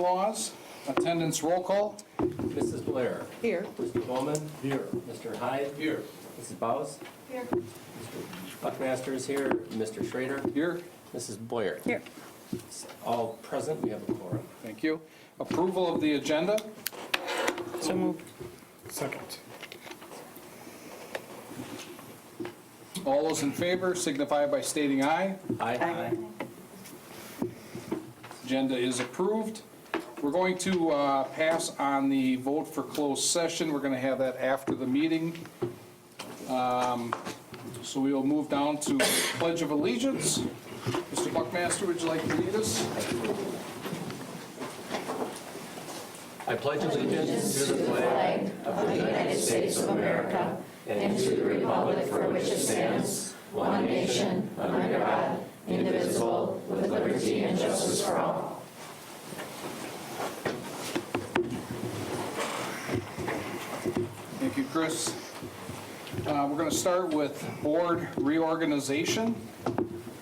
Laws, attendance roll call. Mrs. Blair. Here. Mr. Bowman. Here. Mr. Hyde. Here. Mrs. Bowes. Here. Mr. Buckmaster is here. Mr. Schrader. Here. Mrs. Boyer. Here. All present. We have a quorum. Thank you. Approval of the agenda. So moved. Second. All those in favor signify by stating aye. Aye. Agenda is approved. We're going to pass on the vote for closed session. We're going to have that after the meeting. So we will move down to Pledge of Allegiance. Mr. Buckmaster, would you like to lead us? I pledge allegiance to the flag of the United States of America and to the republic for which it stands, one nation, under God, indivisible, with liberty and justice for all. Thank you, Chris. We're going to start with board reorganization.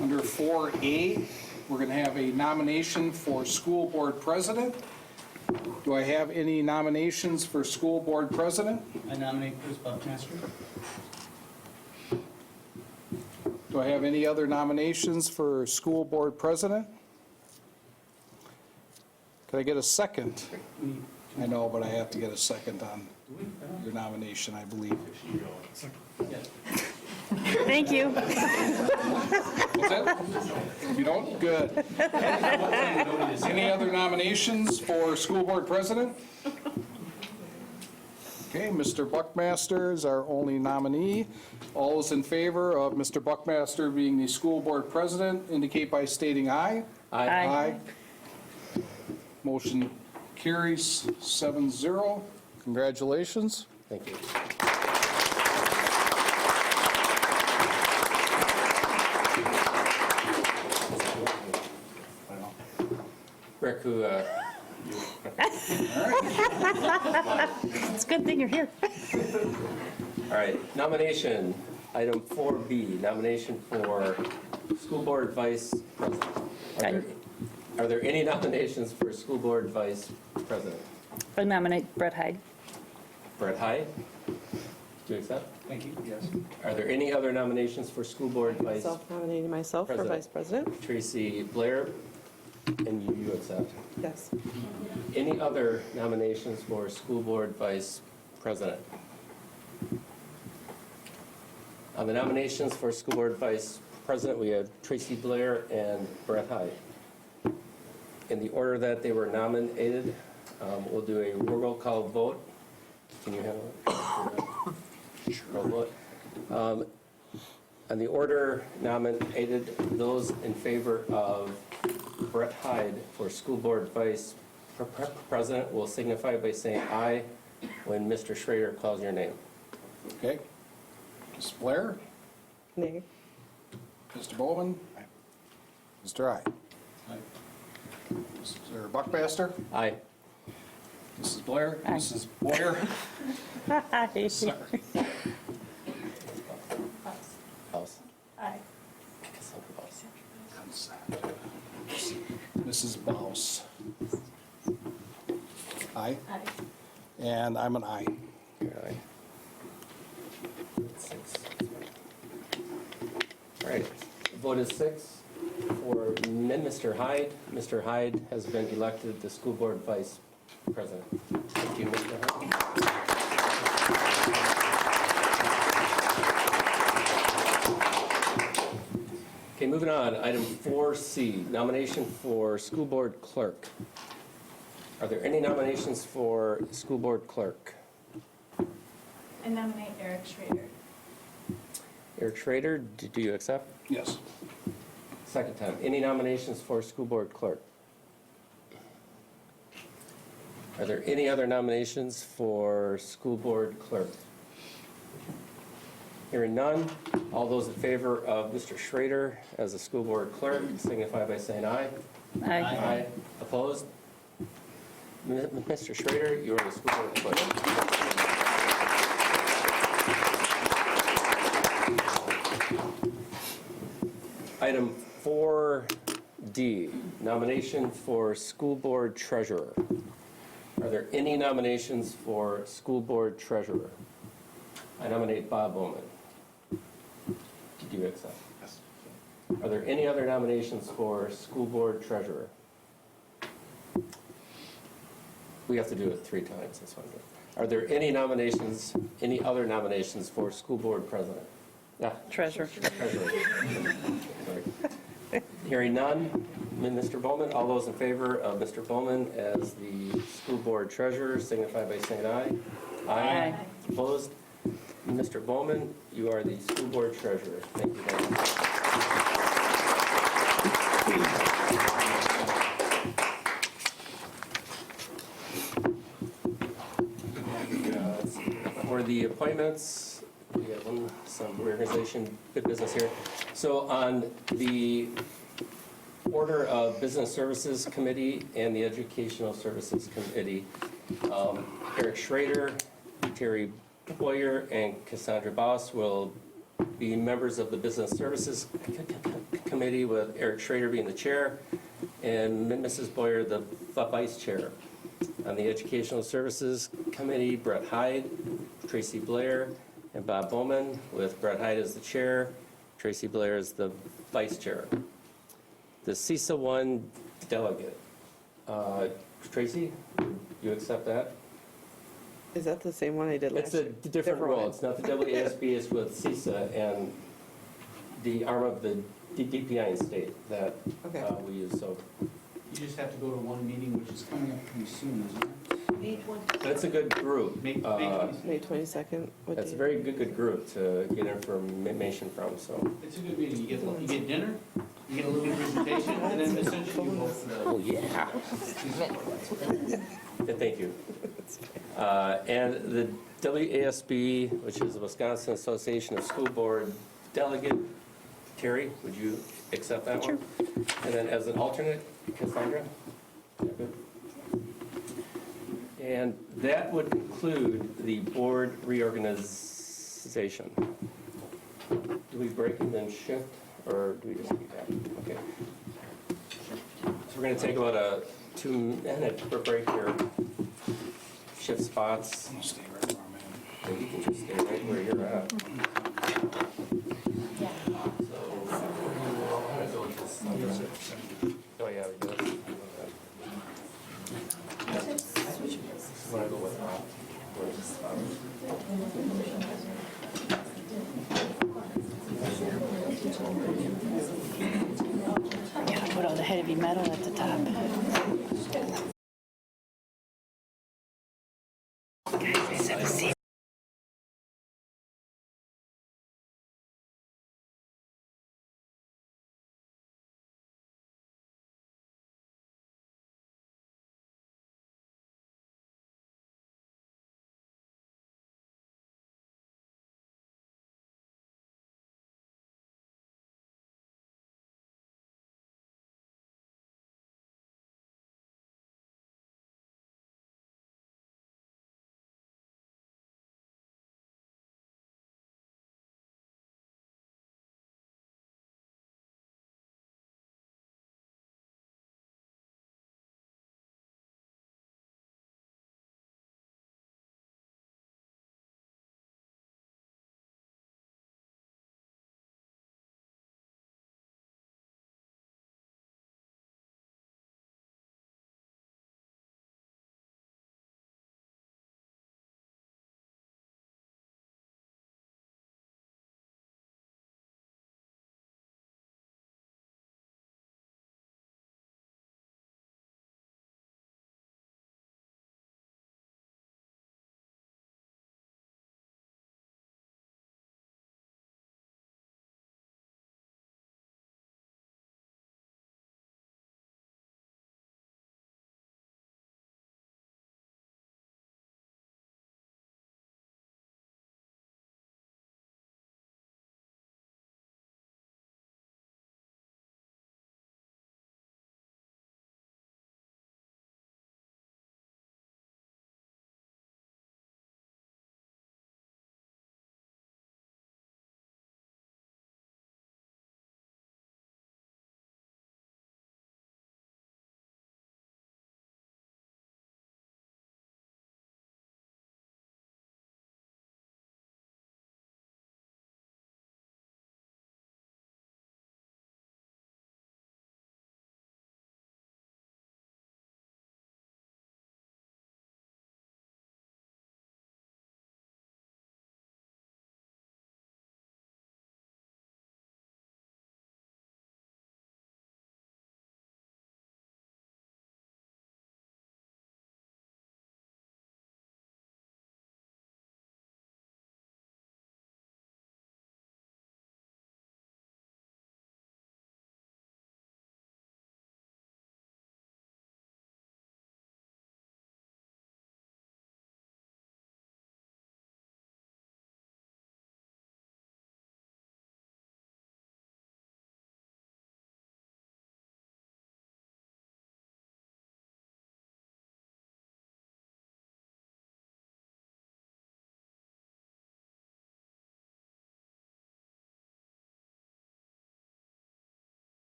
Under 4A, we're going to have a nomination for school board president. Do I have any nominations for school board president? I nominate Chris Buckmaster. Do I have any other nominations for school board president? Can I get a second? I know, but I have to get a second on your nomination, I believe. Thank you. What's that? You don't? Good. Any other nominations for school board president? Okay, Mr. Buckmaster is our only nominee. All those in favor of Mr. Buckmaster being the school board president indicate by stating aye. Aye. Motion carries 7-0. Congratulations. Thank you. Rick, who, It's a good thing you're here. all right, nomination, item 4B, nomination for school board vice president. Are there any nominations for school board vice president? I nominate Brett Hyde. Brett Hyde, do you accept? Thank you. Yes. Are there any other nominations for school board vice? Self-nominating myself for President. vice president. Tracy Blair, and you accept. Yes. Any other nominations for school board vice president? On the nominations for school board vice president, we have Tracy Blair and Brett Hyde. In the order that they were nominated, we'll do a roll call vote. Can you handle it? Roll vote. On the order nominated, those in favor of Brett Hyde for school board vice president will signify by saying aye when Mr. Schrader calls your name. Okay. Ms. Blair? Nay. Mr. Bowman? Mr. I. Mr. Buckmaster? Aye. Mrs. Blair? Aye. Mrs. Boyer? Sorry. House. Aye. Mrs. Bouse? Aye. And I'm an aye. You're aye. 6. All right, the vote is 6 for Mr. Hyde. Mr. Hyde has been elected the school board vice president. Thank you, Mr. Hyde. Okay, moving on, item 4C, nomination for school board clerk. Are there any nominations for school board clerk? I nominate Eric Schrader. Eric Schrader, do you accept? Yes. Second time. Any nominations for school board clerk? Are there any other nominations for school board clerk? Hearing none, all those in favor of Mr. Schrader as a school board clerk signify by saying aye. Aye. Aye. Opposed? Mr. Schrader, you are the school board clerk. Item 4 D, nomination for school board treasurer. Are there any nominations for school board treasurer? I nominate Bob Bowman. Did you accept? Yes. Are there any other nominations for school board treasurer? We have to do it 3 times, that's what I'm doing. Are there any nominations, any other nominations for school board president? Yeah, Treasurer. treasurer. Sorry. Hearing none, Mr. Bowman, all those in favor of Mr. Bowman as the school board treasurer signify by saying aye. Aye. Opposed? Mr. Bowman, you are the school board treasurer. Thank you very much. For the appointments, we have some reorganization, good business here. So on the Order of Business Services Committee and the Educational Services Committee, Eric Schrader, Terry Boyer, and Cassandra Boss will be members of the Business Services Committee, with Eric Schrader being the chair and Mrs. Boyer the vice chair. On the Educational Services Committee, Brett Hyde, Tracy Blair, and Bob Bowman, with Brett Hyde as the chair, Tracy Blair as the vice chair. The CISA 1 delegate. Tracy, you accept that? Is that the same one I did It's last a year? different role. one. It's not the WASB, it's with CISA and the arm of the DPI in state that Okay. we use. So, You just have to go to one meeting, which is coming up pretty soon, isn't it? but it's a good group. May Uh, 20th. May 22nd. What It's a day? very good group to get information from, so. It's a good meeting. You get dinner, you get a little presentation, and then essentially you vote for the. Oh, yeah. Thank you. And the WASB, which is the Wisconsin Association of School Board Delegate, Terry, would you accept that one? And then as an alternate, Cassandra? Yeah, good. And that would conclude the board reorganization. Do we break and then shift, or do we just keep that? Okay. So we're going to take about a 2-minute break here. Shift spots. I'm gonna stay right where I'm at. And you can just stay right where you're at. Oh, yeah, we do. Want to go with Gotta put all the heavy metal at the top.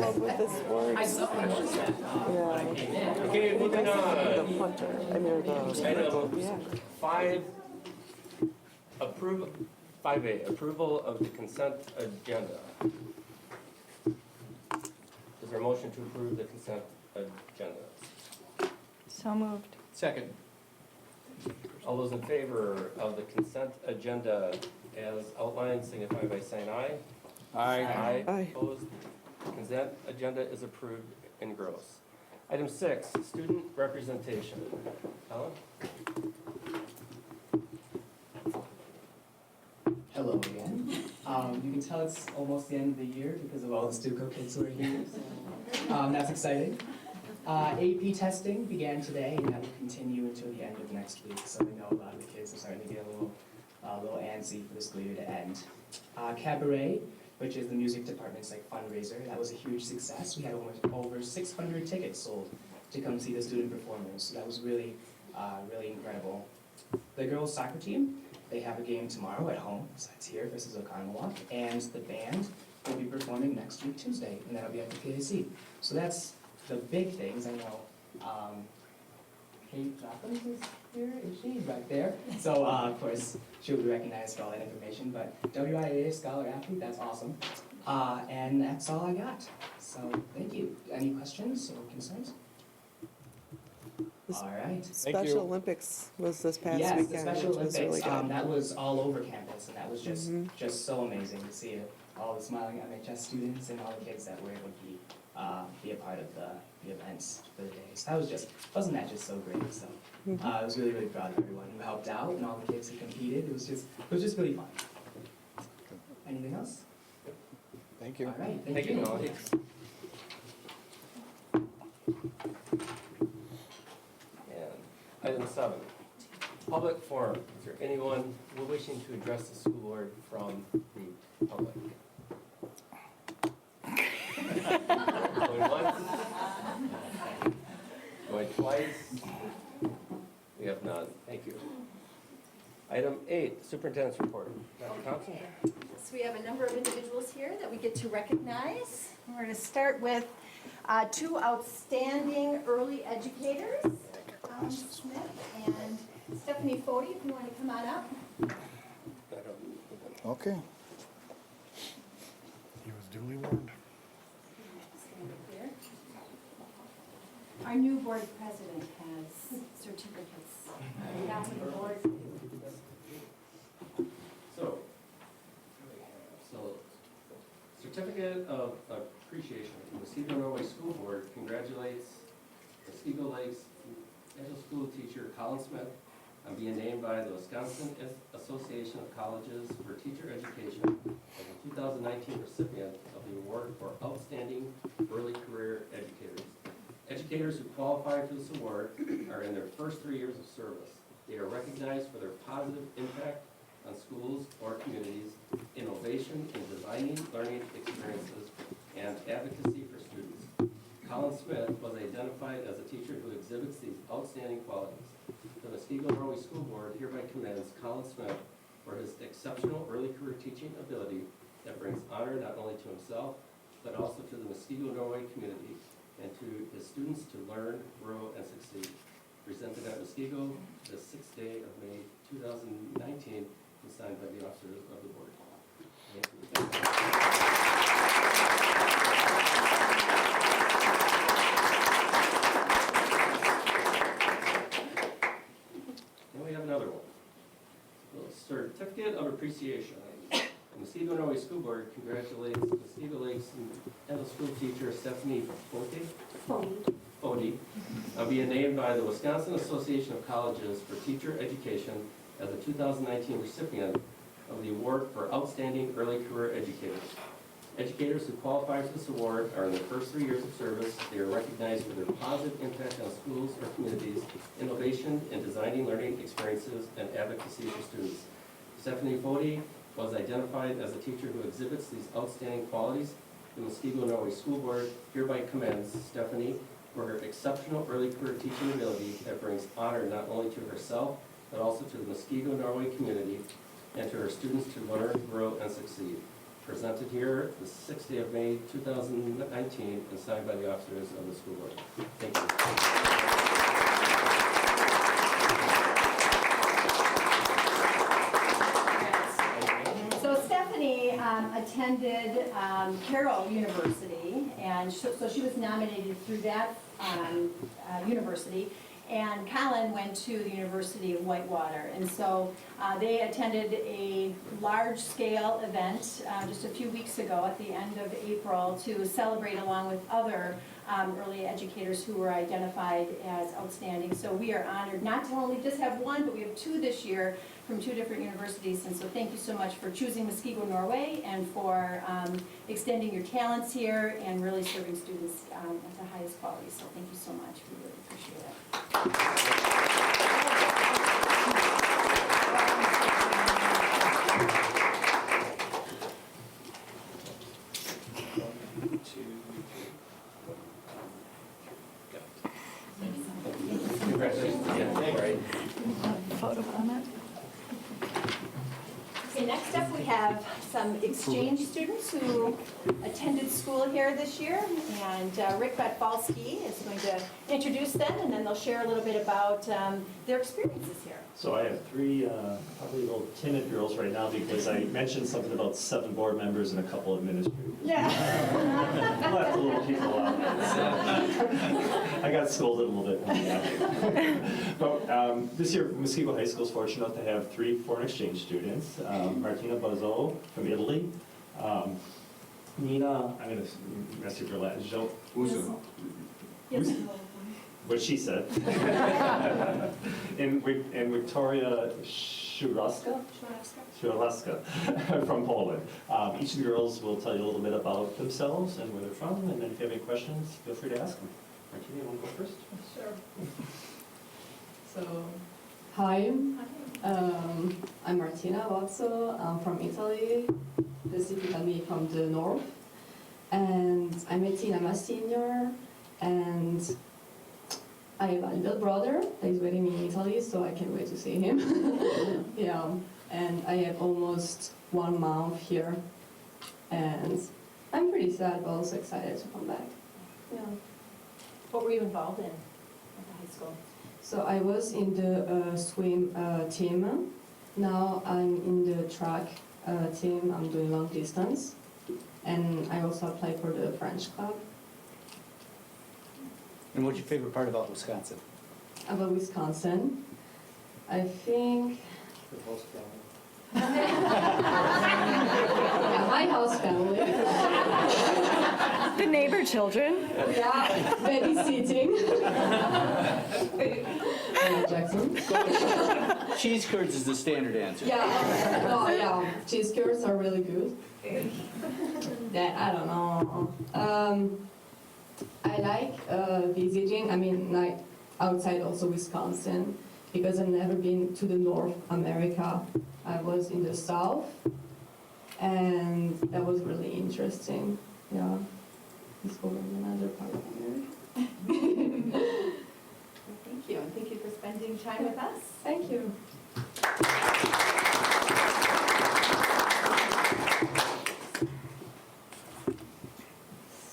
called with the sports? I saw that when I came in. Okay, moving The on. punter, I mean, or the, Item yeah. 5A, approval of the consent agenda. Is there a motion to approve the consent agenda? So moved. Second. All those in favor of the consent agenda as outlined signify by saying aye. Aye. Aye. Opposed? Consent agenda is approved in gross. Item 6, student representation. Helen? Hello again. You can tell it's almost the end of the year because of all the Stuco kids who are here. So, that's exciting. AP testing began today and that will continue until the end of next week. So I know a lot of the kids are starting to get a little antsy for the school year to end. Cabaret, which is the music department's fundraiser, that was a huge success. We had over 600 tickets sold to come see the student performers. So that was really, really incredible. The girls' soccer team, they have a game tomorrow at home, so it's here versus Oconomowoc, and the band will be performing next week Tuesday, and that'll be at the KAC. So that's the big things. I know Kate Jothams is here, is she? Right there. So of course, she'll be recognized for all that information, but WIA Scholar Athlete, that's awesome. And that's all I got. So thank you. Any questions or concerns? All right. Special Olympics was this past Yes, weekend, the Special which was really Olympics, good. that was all over campus, and that was just so amazing to see all the smiling MHS students and all the kids that were able to be a part of the events for the day. So wasn't that just so great? So I was really, really proud of everyone who helped out and all the kids who competed. It was just really fun. Anything else? Thank you. All right, Thank you, Melanie. And item 7, public forum. Is there anyone wishing to address the school board from the public? Going once? Going twice? We have none. Thank you. Item 8, superintendent's report. Dr. Thompson? Okay, so we have a number of individuals here that we get to recognize. We're going to start with 2 outstanding early educators, Colin Smith and Stephanie Fody, if you want to come on up. Okay. He was duly warned. Our new board president has certificates. That's what the board. So, certificate of appreciation. The Muskego Norway School Board congratulates Muskego Lakes middle school teacher Colin Smith on being named by the Wisconsin Association of Colleges for Teacher Education as the 2019 recipient of the award for Outstanding Early Career Educators. Educators who qualify for this award are in their first 3 years of service. They are recognized for their positive impact on schools or communities, innovation in designing learning experiences, and advocacy for students. Colin Smith was identified as a teacher who exhibits these outstanding qualities. The Muskego Norway School Board hereby commends Colin Smith for his exceptional early career teaching ability that brings honor not only to himself, but also to the Muskego Norway community and to his students to learn, grow, and succeed. Presented at Muskego the 6th day of May 2019 and signed by the officers of the board. Thank you. Then we have another one. The Certificate of Appreciation. The Muskego Norway School Board congratulates Muskego Lakes middle school teacher Stephanie Fody on being named by the Wisconsin Association of Colleges for Teacher Education as a 2019 recipient of the award for Outstanding Early Career Educators. Educators who qualify for this award are in their first 3 years of service. They are recognized for their positive impact on schools or communities, innovation in designing learning experiences, and advocacy for students. Stephanie Fody was identified as a teacher who exhibits these outstanding qualities. The Muskego Norway School Board hereby commends Stephanie for her exceptional early career teaching ability that brings honor not only to herself, but also to the Muskego Norway community and to her students to learn, grow, and succeed. presented here the 6th day of May 2019 and signed by the officers of the school board. Thank you. So Stephanie attended Carroll University, and so she was nominated through that university. And Colin went to the University of Whitewater, and so they attended a large-scale event just a few weeks ago at the end of April to celebrate along with other early educators who were identified as outstanding. So we are honored not to only just have one, but we have two this year from two different universities. And so thank you so much for choosing Muskego, Norway, and for extending your talents here and really serving students at the highest quality. So thank you so much. We really appreciate it. Photo on it. Okay, next up we have some exchange students who attended school here this year, and Rick Batfalski is going to introduce them, and then they'll share a little bit about their experiences here. So I have three probably little timid girls right now because I mentioned something about 7 board members and a couple of administrators. Yeah. Left the little people out. I got scolded a little bit. But this year, Muskego High School is fortunate enough to have 3 foreign exchange students. Martina Bazzo from Italy. Nina, I'm going to mess with your last. Yes. What she said. and Victoria Shuraska from Poland. Each of the girls will tell you a little bit about themselves and where they're from, and then if you have any questions, feel free to ask them. Martina, you want to go first? Sure. So, hi, I'm Martina Bazzo. I'm from Italy, specifically from the north. And I met Tina, my senior, and I have a little brother that is waiting in Italy, so I can't wait to see him. Yeah, and I have almost 1 month here, and I'm pretty sad, but also excited to come back. Yeah. What were you involved in at the high school? So I was in the swim team. Now I'm in the track team. I'm doing long distance, and I also applied for the French club. And what's your favorite part about Wisconsin? About Wisconsin, I think. Yeah, my house family. The neighbor children. Yeah, babysitting. Jackson. Cheese curds is the standard answer. Yeah, oh yeah, cheese curds are really good. That I don't know. I like visiting. I mean, like outside also Wisconsin, because I've never been to the North America. I was in the South, and that was really interesting. Yeah, discovering another part of America. Thank you, and thank you for spending time with us. Thank you.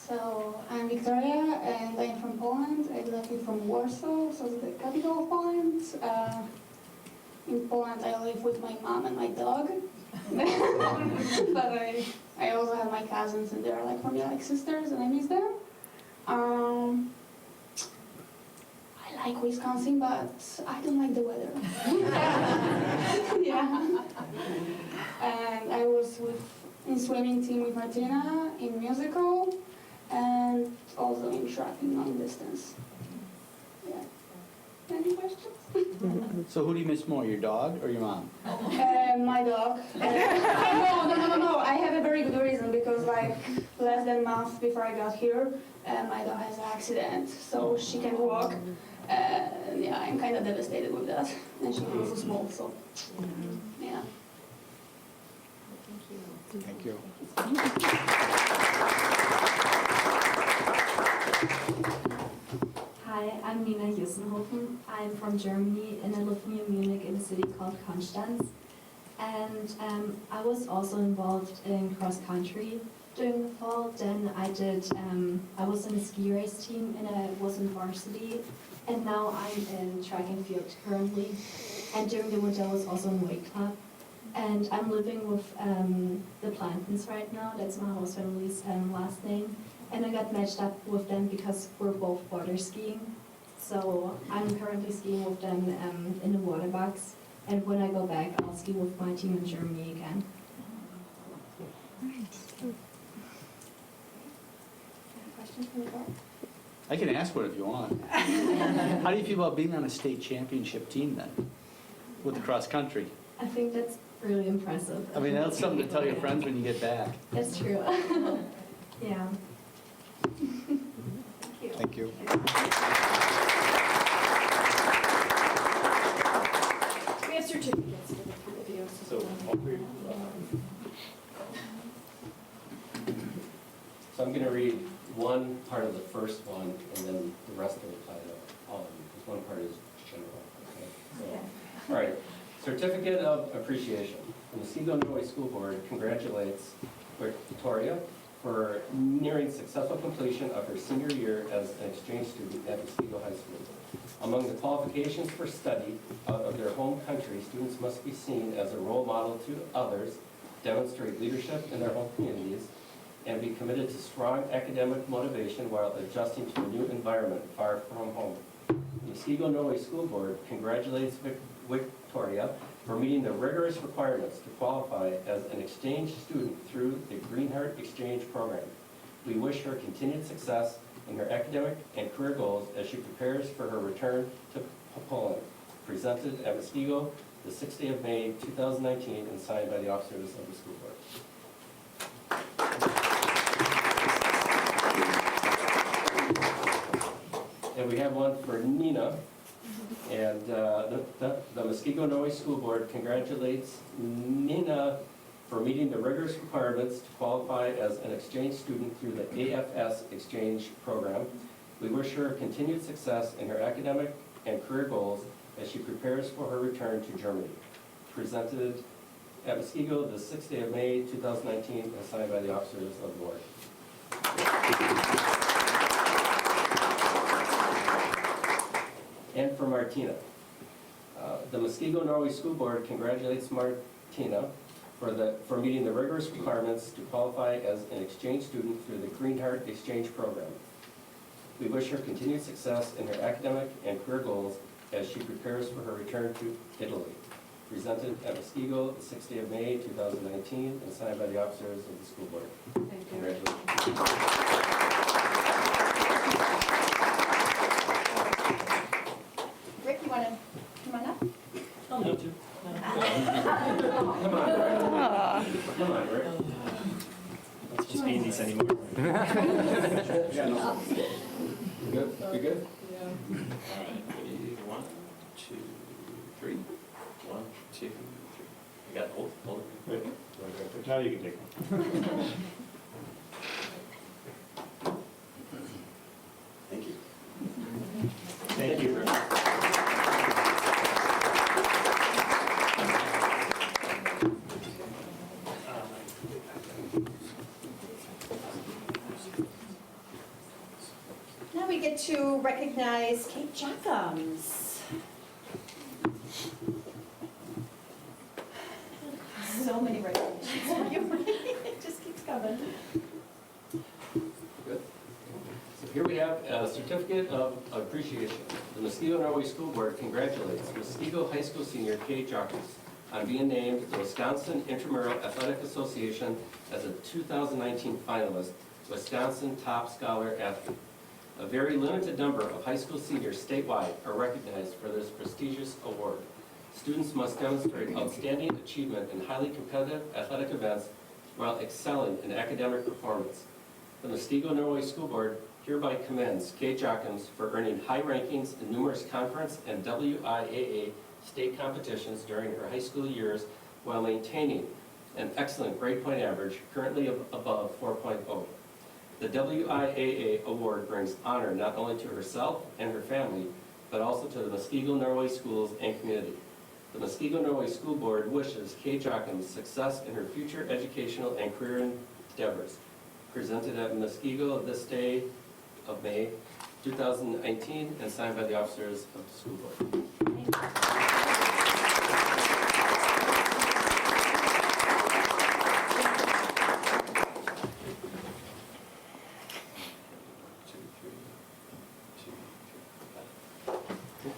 So I'm Victoria, and I'm from Poland. I'm lucky from Warsaw, so the capital of Poland. In Poland, I live with my mom and my dog. But I also have my cousins, and they're like for me like sisters, and I miss them. I like Wisconsin, but I don't like the weather. Yeah. And I was in swimming team with Martina, in musical, and also in track in long distance. Yeah. Any questions? So who do you miss more, your dog or your mom? My dog. No. I have a very good reason because like less than a month before I got here, my dog has an accident, so she can walk. Yeah, I'm kind of devastated with that, and she's also small, so yeah. Thank you. Hi, I'm Nina Jussenhofen. I'm from Germany and I live near Munich in a city called Konstanz. And I was also involved in cross country during the fall. Then I was in a ski race team and I was in varsity. And now I'm in track and field currently. And during the winter I was also in weight club. And I'm living with the Plantons right now. That's my host family's last name. And I got matched up with them because we're both water skiing. So I'm currently skiing with them in the water box. And when I go back, I'll ski with my team in Germany again. Questions from the board? I can ask one if you want. How do you feel about being on a state championship team then, with the cross country? I think that's really impressive. I mean, that's something to tell your friends when you get back. That's true. Yeah. Thank you. We have certificates for the three of you. So I'm going to read one part of the first one, and then the rest will apply to all of them, because one part is general. Okay? So, all right. Certificate of Appreciation. The Muskego Norway School Board congratulates Victoria for nearing successful completion of her senior year as an exchange student at Muskego High School. Among the qualifications for study out of their home country, students must be seen as a role model to others, demonstrate leadership in their home communities, and be committed to strong academic motivation while adjusting to a new environment far from home. The Muskego Norway School Board congratulates Victoria for meeting the rigorous requirements to qualify as an exchange student through the Greenheart Exchange Program. We wish her continued success in her academic and career goals as she prepares for her return to Poland. Presented at Muskego the 6th day of May 2019 and signed by the officers of the school board. And we have one for Nina. And the Muskego Norway School Board congratulates Nina for meeting the rigorous requirements to qualify as an exchange student through the AFS Exchange Program. We wish her continued success in her academic and career goals as she prepares for her return to Germany. Presented at Muskego the 6th day of May 2019 and signed by the officers of the board. And for Martina. The Muskego Norway School Board congratulates Martina for meeting the rigorous requirements to qualify as an exchange student through the Greenheart Exchange Program. We wish her continued success in her academic and career goals as she prepares for her return to Italy. Presented at Muskego the 6th day of May 2019 and signed by the officers of the school board. Congratulations. Rick, you want to come on up? I'll know too. Come on, Rick. Come on, Rick. Let's just be in these anymore. Yeah, no. You good? You good? All right, ready? 1, 2, 3. 1, 2, 3. You got hold it. Wait. Now you can take one. Thank you. Thank you. Now we get to recognize Kate Jockums. So many recognitions for you. It just keeps coming. Good. So here we have a certificate of appreciation. The Muskego Norway School Board congratulates Muskego High School senior Kate Jockums on being named the Wisconsin Intramural Athletic Association as a 2019 finalist, Wisconsin Top Scholar Athlete. A very limited number of high school seniors statewide are recognized for this prestigious award. Students must demonstrate outstanding achievement in highly competitive athletic events while excelling in academic performance. The Muskego Norway School Board hereby commends Kate Jockums for earning high rankings in numerous conference and WIAA state competitions during her high school years while maintaining an excellent grade point average, currently above 4.0. The WIAA award brings honor not only to herself and her family, but also to the Muskego Norway schools and community. The Muskego Norway School Board wishes Kay Jocham success in her future educational and career endeavors. Presented at Muskego this day of May 2019 and signed by the officers of the school board.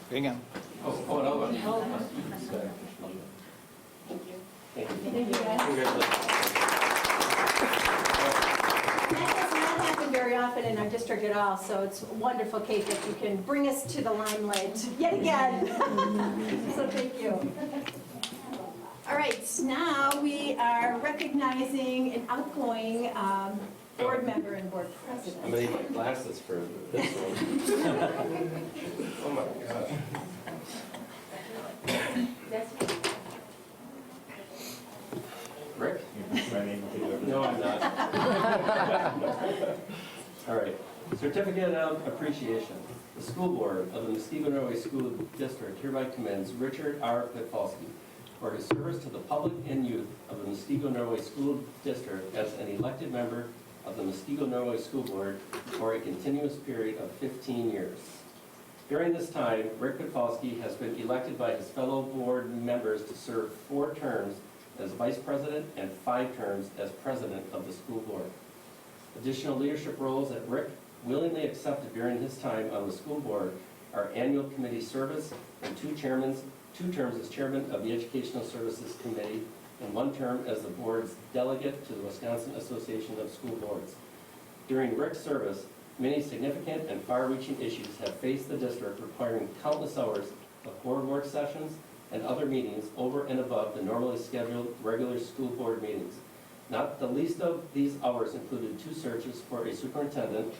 Again. Oh, another one. Thank you. Thank you, guys. Congratulations. That does not happen very often in our district at all, so it's wonderful, Kate, that you can bring us to the limelight yet again. So thank you. All right, now we are recognizing an outgoing board member and board president. I'm gonna need my glasses for this one. Oh my gosh. Rick? My name will take over. No, I'm not. All right. Certificate of Appreciation. The school board of the Muskego Norway School District hereby commends Richard R. Pitfalski for his service to the public and youth of the Muskego Norway School District as an elected member of the Muskego Norway School Board for a continuous period of 15 years. During this time, Rick Pitfalski has been elected by his fellow board members to serve 4 terms as vice president and 5 terms as president of the school board. Additional leadership roles that Rick willingly accepted during his time on the school board are annual committee service and 2 terms as chairman of the Educational Services Committee and 1 term as the board's delegate to the Wisconsin Association of School Boards. During Rick's service, many significant and far-reaching issues have faced the district, requiring countless hours of board work sessions and other meetings over and above the normally scheduled regular school board meetings. Not the least of these hours included 2 searches for a superintendent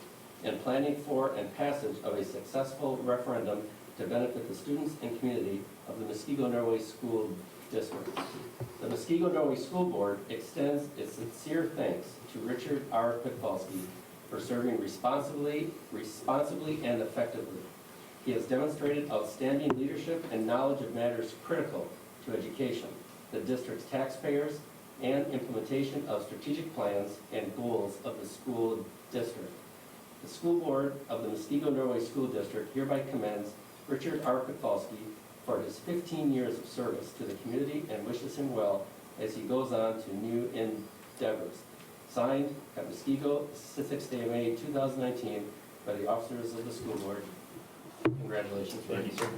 and planning for and passage of a successful referendum to benefit the students and community of the Muskego Norway School District. The Muskego Norway School Board extends its sincere thanks to Richard R. Pitfalski for serving responsibly and effectively. He has demonstrated outstanding leadership and knowledge of matters critical to education, the district's taxpayers, and implementation of strategic plans and goals of the school district. The school board of the Muskego Norway School District hereby commends Richard R. Pitfalski for his 15 years of service to the community and wishes him well as he goes on to new endeavors. Signed at Muskego, 6th day of May 2019 by the officers of the school board. Congratulations, Rick. Thank you, sir.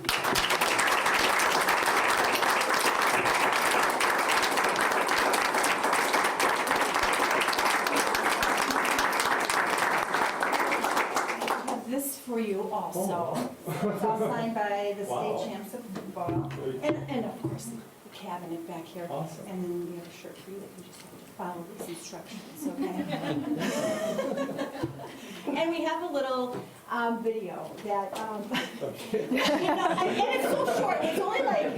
This for you also. It's all signed by the state champs of football. And of course, the cabinet back here. Awesome. And then we have a shirt for you that you just have to follow these instructions, okay? And we have a little video that, and it's so short, it's only like,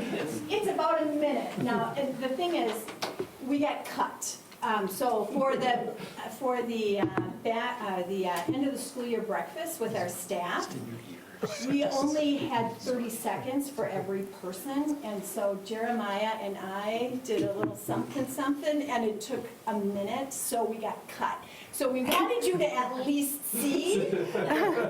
it's about a minute. Now, and the thing is, we got cut. So for the end of the school year breakfast with our staff, we only had 30 seconds for every person, and so Jeremiah and I did a little something, and it took a minute, so we got cut. So we wanted you to at least see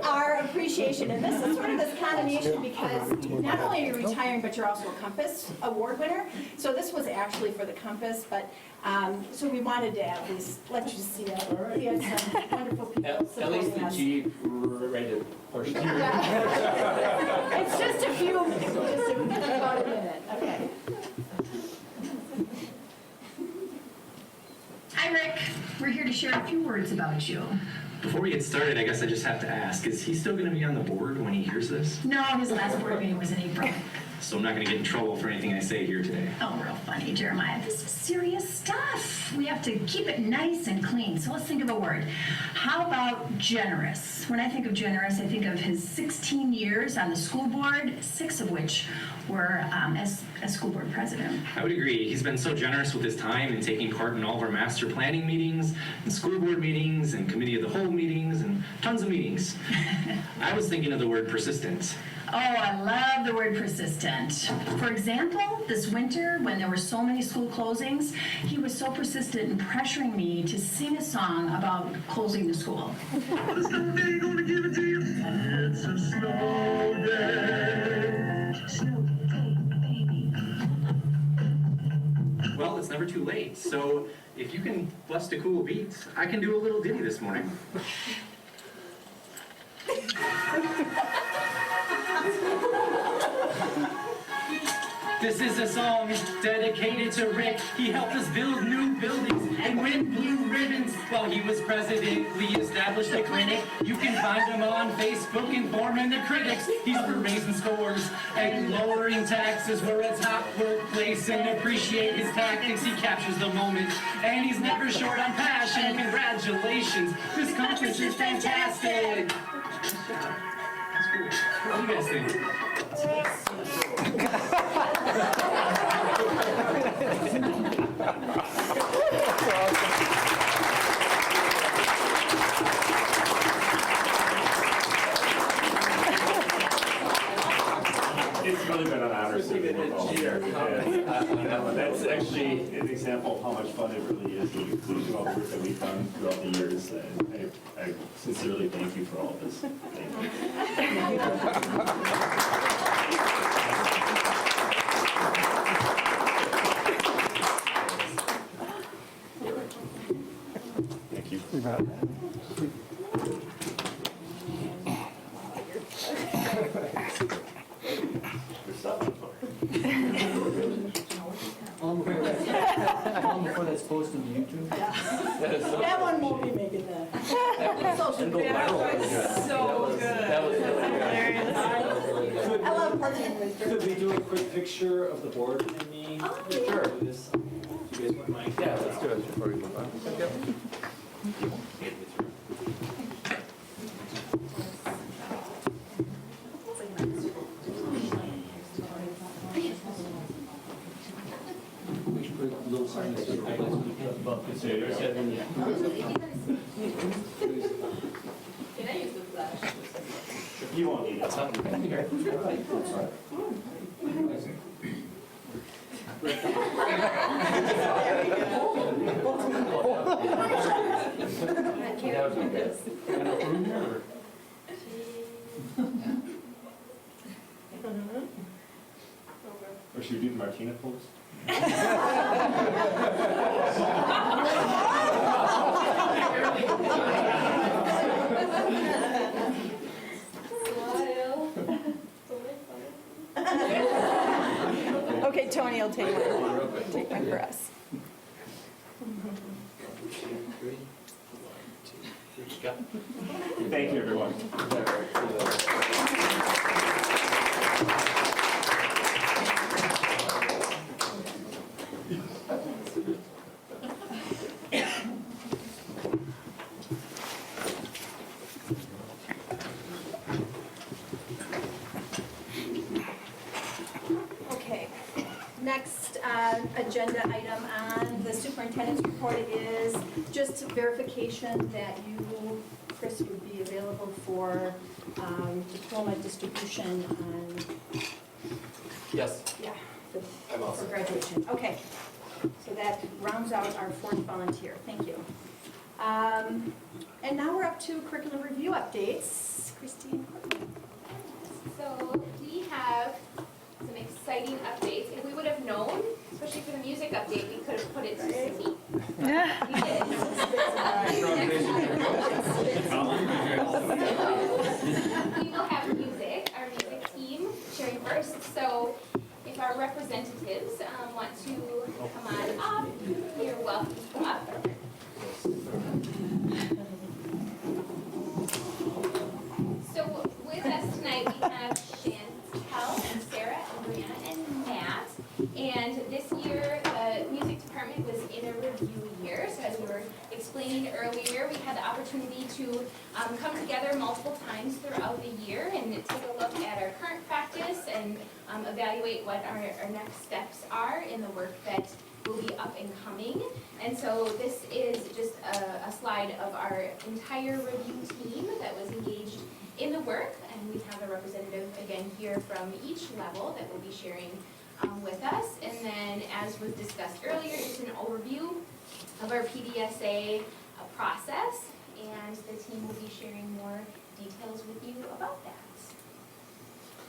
our appreciation, and this is sort of this combination because not only are you retiring, but you're also a Compass Award winner. So this was actually for the Compass, but so we wanted to at least let you see it. We had some wonderful people At least supporting the us. G-rated portion. It's just a few, about a minute, okay. Hi, Rick. We're here to share a few words about you. Before we get started, I guess I just have to ask, is he still going to be on the board when he hears this? No, his last board meeting was in April. So I'm not going to get in trouble for anything I say here today. Oh, real funny, Jeremiah. This is serious stuff. We have to keep it nice and clean. So let's think of a word. How about generous? When I think of generous, I think of his 16 years on the school board, 6 of which were as school board president. I would agree. He's been so generous with his time and taking part in all of our master planning meetings, and school board meetings, and committee of the whole meetings, and tons of meetings. I was thinking of the word persistent. Oh, I love the word persistent. For example, this winter, when there were so many school closings, he was so persistent in pressuring me to sing a song about closing the school. It's a snow day. Snow day, baby. Well, it's never too late, so if you can bust a cool beat, I can do a little ditty this morning. This is a song dedicated to Rick. He helped us build new buildings and win blue ribbons while he was president. We established a clinic. You can find him on Facebook informing the critics. He's for raising scores and lowering taxes. We're a top workplace and appreciate his tactics. He captures the moment and he's never short on passion. Congratulations, this conference is fantastic. That's cool. What do you guys think? It's really been an honor serving with all of you. That's actually an example of how much fun it really is to do all the work that we've done throughout the years. And I sincerely thank you for all this. Thank you. Thank you. Before that's posted to YouTube? That one won't be making the social media. So good. That was I love parking with Could we do a quick picture of the board and me? Sure. Do this. Do you guys want mine? Yeah, let's do it before we move on. Little sign that says, I guess we can bump it. There you go. Can I use the flash? You won't need it. Here. That would be good. Or should we do the Martina pose? Okay, Tony will take one for us. Thank you, everyone. Okay, next agenda item on the superintendent's report is just verification that you, Chris, would be available for diploma distribution on, Yes. yeah, I'm all for set. graduation. Okay, so that rounds out our fourth volunteer. Thank you. And now we're up to curriculum review updates. Christine. So we have some exciting updates. If we would have known, especially for the music update, we could have put it to C. We did. We will have music, our music team sharing first. So if our representatives want to come on up, you're welcome to come up. So with us tonight, we have Chantel and Sarah and Brianna and Matt. And this year, the music department was in a review year. So as we were explaining earlier, we had the opportunity to come together multiple times throughout the year and take a look at our current practice and evaluate what our next steps are in the work that will be up and coming. And so this is just a slide of our entire review team that was engaged in the work, and we have a representative again here from each level that will be sharing with us. And then, as was discussed earlier, just an overview of our PDSA process, and the team will be sharing more details with you about that.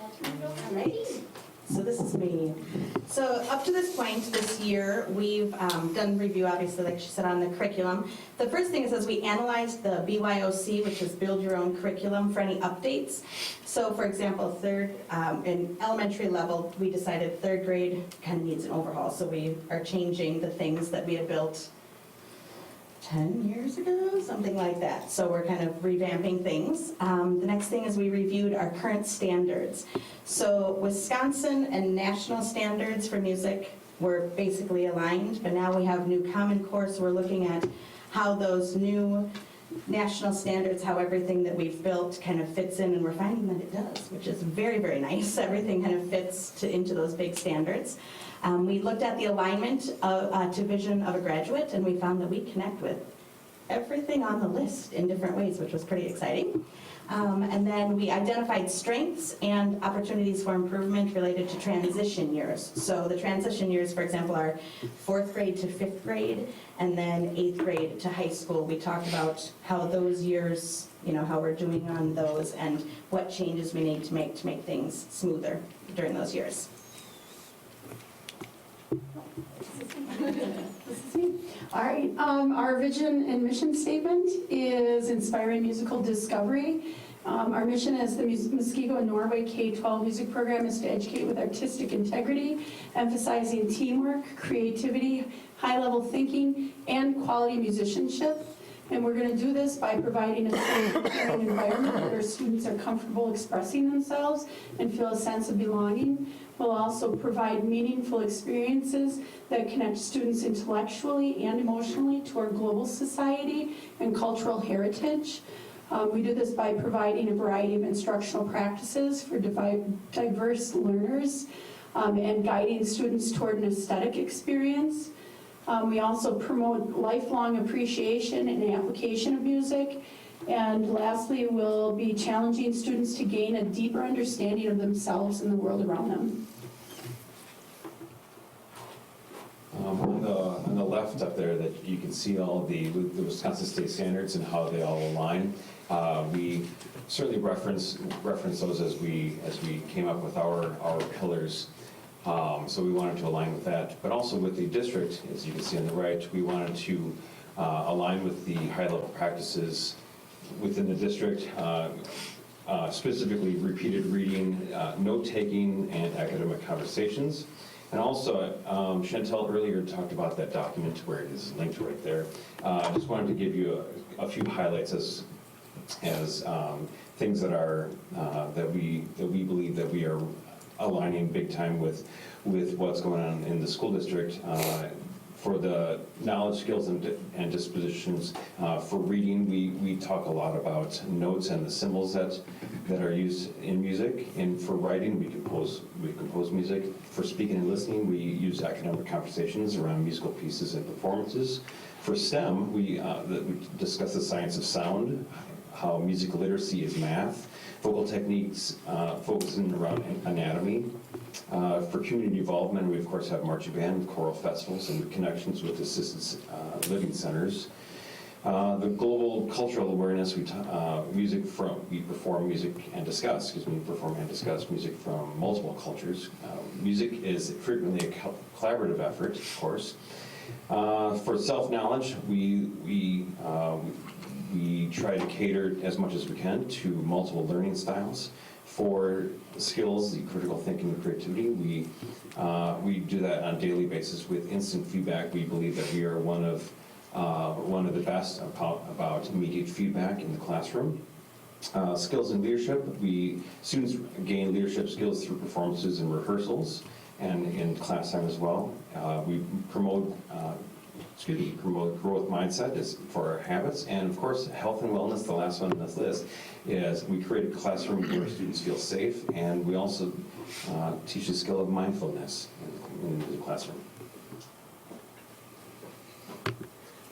I'll turn it over to the team. So this is me. So up to this point this year, we've done review, obviously, like she said, on the curriculum. The first thing is we analyzed the BYOC, which is Build Your Own Curriculum, for any updates. So for example, in elementary level, we decided third grade kind of needs an overhaul. So we are changing the things that we had built 10 years ago, something like that. So we're kind of revamping things. The next thing is we reviewed our current standards. So Wisconsin and national standards for music were basically aligned, but now we have new Common Core, so we're looking at how those new national standards, how everything that we've built kind of fits in, and we're finding that it does, which is very, very nice. Everything kind of fits into those big standards. We looked at the alignment to vision of a graduate, and we found that we connect with everything on the list in different ways, which was pretty exciting. And then we identified strengths and opportunities for improvement related to transition years. So the transition years, for example, are 4th grade to 5th grade, and then 8th grade to high school. We talked about how those years, how we're doing on those, and what changes we need to make things smoother during those years. All right, our vision and mission statement is inspiring musical discovery. Our mission as the Muskego and Norway K-12 music program is to educate with artistic integrity, emphasizing teamwork, creativity, high-level thinking, and quality musicianship. And we're going to do this by providing a safe and caring environment where students are comfortable expressing themselves and feel a sense of belonging. We'll also provide meaningful experiences that connect students intellectually and emotionally to our global society and cultural heritage. We do this by providing a variety of instructional practices for diverse learners and guiding students toward an aesthetic experience. We also promote lifelong appreciation and application of music. And lastly, we'll be challenging students to gain a deeper understanding of themselves and the world around them. On the left up there, that you can see all the Wisconsin state standards and how they all align. We certainly reference those as we came up with our pillars. So we wanted to align with that, but also with the district, as you can see on the right, we wanted to align with the high-level practices within the district, specifically repeated reading, note-taking, and academic conversations. And also, Chantel earlier talked about that document where it is linked right there. I just wanted to give you a few highlights as things that are that we believe that we are aligning big time with what's going on in the school district. For the knowledge, skills, and dispositions, for reading, we talk a lot about notes and the symbols that are used in music. And for writing, we compose music. For speaking and listening, we use academic conversations around musical pieces and performances. For STEM, we discuss the science of sound, how music literacy is math, vocal techniques focusing around anatomy. For community involvement, we of course have marching band, choral festivals, and connections with assisted living centers. The global cultural awareness, we perform music and discuss music from multiple cultures. Music is frequently a collaborative effort, of course. For self-knowledge, we try to cater as much as we can to multiple learning styles. For skills, the critical thinking and creativity, we do that on a daily basis with instant feedback. We believe that we are one of the best about immediate feedback in the classroom. Skills in leadership, students gain leadership skills through performances and rehearsals and in class time as well. We promote growth mindset for our habits, and of course health and wellness, the last one on this list, is we create a classroom where students feel safe, and we also teach the skill of mindfulness in the classroom.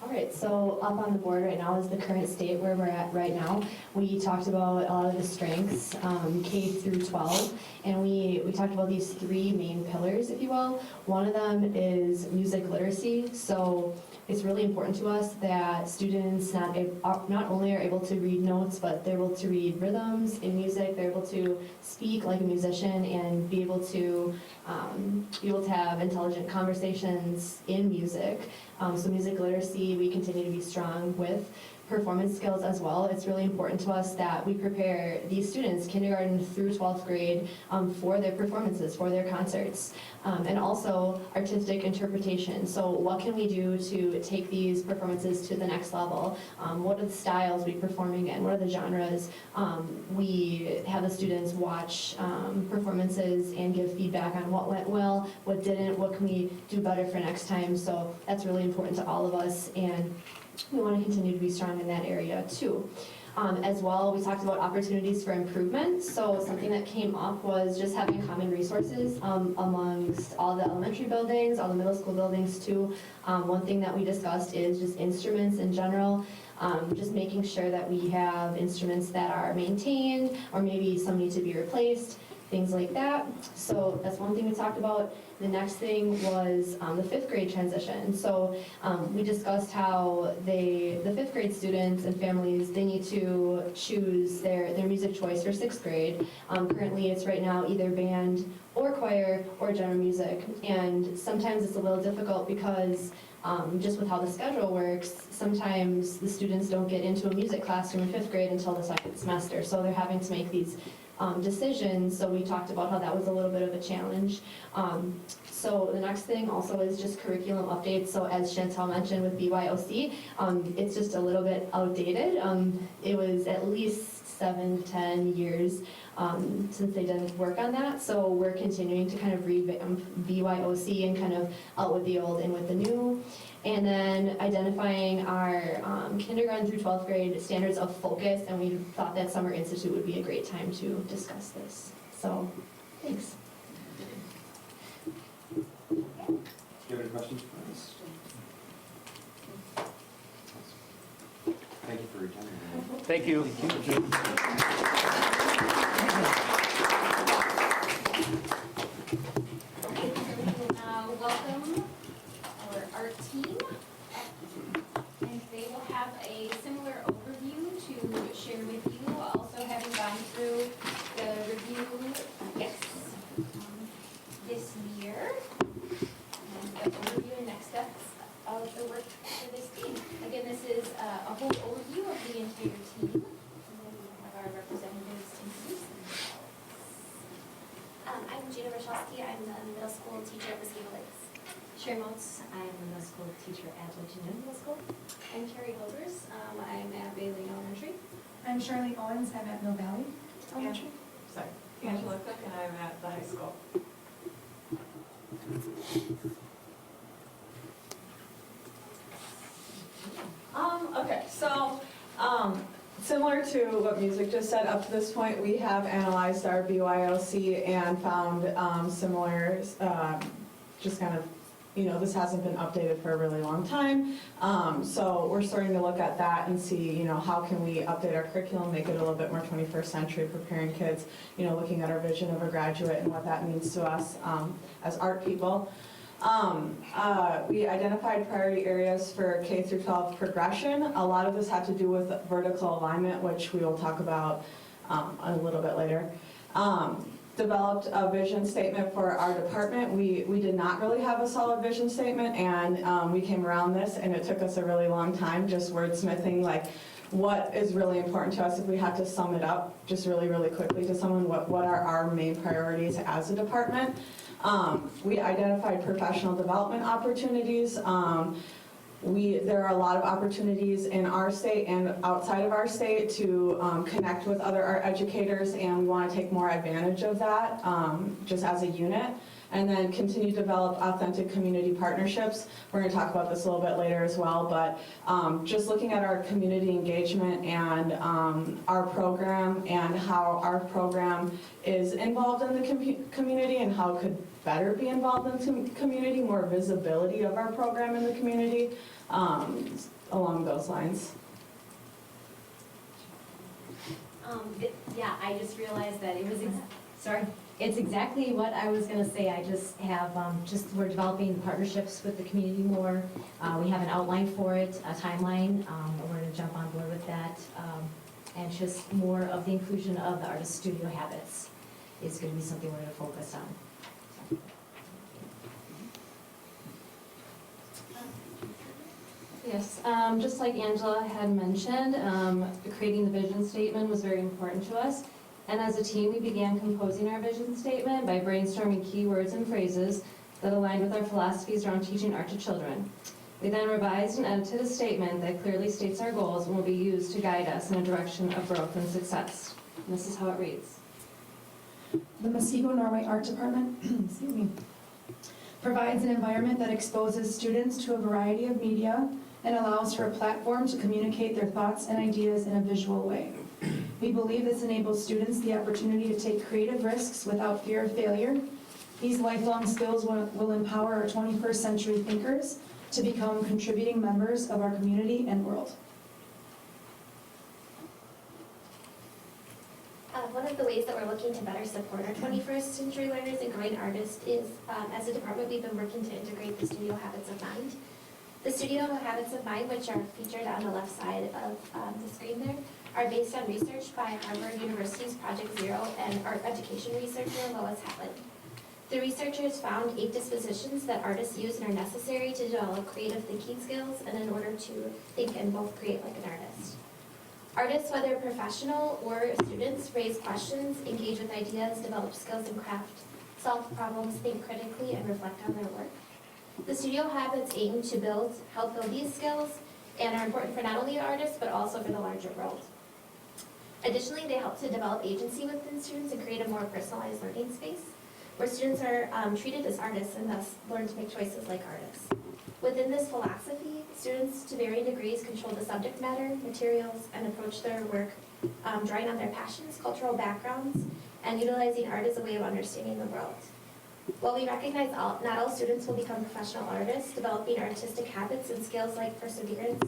All All right, so up on the board right now is the current state where we're at right now. We talked about a lot of the strengths, K through 12, and we talked about these three main pillars, if you will. One of them is music literacy, so it's really important to us that students not only are able to read notes, but they're able to read rhythms in music, they're able to speak like a musician, and be able to have intelligent conversations in music. So music literacy, we continue to be strong with. Performance skills as well. It's really important to us that we prepare these students, kindergarten through 12th grade, for their performances, for their concerts. And also artistic interpretation. So what can we do to take these performances to the next level? What are the styles we performing in? What are the genres? We have the students watch performances and give feedback on what went well, what didn't, what can we do better for next time. So that's really important to all of us, and we want to continue to be strong in that area too. As well, we talked about opportunities for improvement. So something that came up was just having common resources amongst all the elementary buildings, all the middle school buildings too. One thing that we discussed is just instruments in general. Just making sure that we have instruments that are maintained, or maybe some need to be replaced, things like that. So that's one thing we talked about. The next thing was the 5th grade transition. So we discussed how the 5th grade students and families, they need to choose their music choice for 6th grade. Currently it's right now either band or choir or general music. And sometimes it's a little difficult because just with how the schedule works, sometimes the students don't get into a music classroom in 5th grade until the 2nd semester. So they're having to make these decisions, so we talked about how that was a little bit of a challenge. So the next thing also is just curriculum updates. So as Chantal mentioned with BYOC, it's just a little bit outdated. It was at least 7 to 10 years since they did work on that. So we're continuing to kind of revamp BYOC and kind of out with the old, in with the new. And then identifying our kindergarten through 12th grade standards of focus, and we thought that Summer Institute would be a great time to discuss this. So, thanks. Do you have any questions for us? Thank you for attending. Thank you. Welcome our art team, and they will have a similar overview to share with you, also having gone through the review, this year, and the overview and next steps of the work for this team. Again, this is a whole overview of the entire team, and then we have our representatives introduce themselves. I'm Gina Rochelski. I'm the middle school teacher at Mosquito Lakes. Sharon Motes, I'm a middle school teacher at Winchendon Middle School. I'm Carrie Hilbers. I'm at Bailey Elementary. I'm Charlene Owens. I'm at Mill Valley Elementary. Sorry, Angela Cook, and I'm at the high school. Okay, so similar to what Music just said, up to this point, we have analyzed our BYOC and found similar, just kind of, this hasn't been updated for a really long time. So we're starting to look at that and see, how can we update our curriculum, make it a little bit more 21st century, preparing kids, looking at our vision of a graduate and what that means to us as art people. We identified priority areas for K through 12 progression. A lot of this had to do with vertical alignment, which we will talk about a little bit later. Developed a vision statement for our department. We did not really have a solid vision statement, and we came around this, and it took us a really long time just wordsmithing like what is really important to us. If we had to sum it up just really, really quickly to someone, what are our main priorities as a department? We identified professional development opportunities. There are a lot of opportunities in our state and outside of our state to connect with other art educators, and we want to take more advantage of that just as a unit. and then continue to develop authentic community partnerships. We're going to talk about this a little bit later as well, but just looking at our community engagement and our program and how our program is involved in the community and how it could better be involved in the community, more visibility of our program in the community, along those lines. Yeah, I just realized that it was, sorry, it's exactly what I was gonna say. I just have, we're developing partnerships with the community more. We have an outline for it, a timeline, we're gonna jump on board with that. And just more of the inclusion of the artist studio habits is gonna be something we're gonna focus on. Yes, just like Angela had mentioned, creating the vision statement was very important to us. And as a team, we began composing our vision statement by brainstorming keywords and phrases that aligned with our philosophies around teaching art to children. We then revised and edited a statement that clearly states our goals and will be used to guide us in a direction of growth and success. And this is how it reads. The Muskego Norway Art Department excuse me, provides an environment that exposes students to a variety of media and allows for a platform to communicate their thoughts and ideas in a visual way. We believe this enables students the opportunity to take creative risks without fear of failure. These lifelong skills will empower our 21st century thinkers to become contributing members of our community and world. One of the ways that we're looking to better support our 21st century learners and growing artists is, as a department, we've been working to integrate the studio habits of mind. The studio habits of mind, which are featured on the left side of the screen there, are based on research by Harvard University's Project Zero and art education researcher Lois Hatland. The researchers found 8 dispositions that artists use and are necessary to develop creative thinking skills and in order to think and both create like an artist. Artists, whether professional or students, raise questions, engage with ideas, develop skills in craft, solve problems, think critically, and reflect on their work. The studio habits aim to help build these skills and are important for not only artists, but also for the larger world. Additionally, they help to develop agency within students and create a more personalized learning space, where students are treated as artists and thus learn to make choices like artists. Within this philosophy, students to varying degrees control the subject matter, materials, and approach their work, drawing on their passions, cultural backgrounds, and utilizing art as a way of understanding the world. While we recognize not all students will become professional artists, developing artistic habits and skills like perseverance,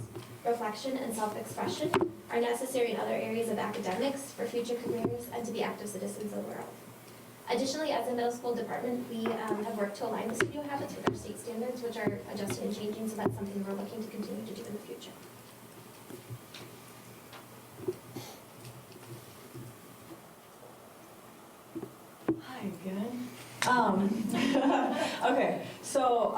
reflection, and self-expression are necessary in other areas of academics for future careers and to be active citizens of the world. Additionally, as a middle school department, we have worked to align the studio habits with our state standards, which are adjusted and changing, so that's something we're looking to continue to do in the future. Hi again. Okay, so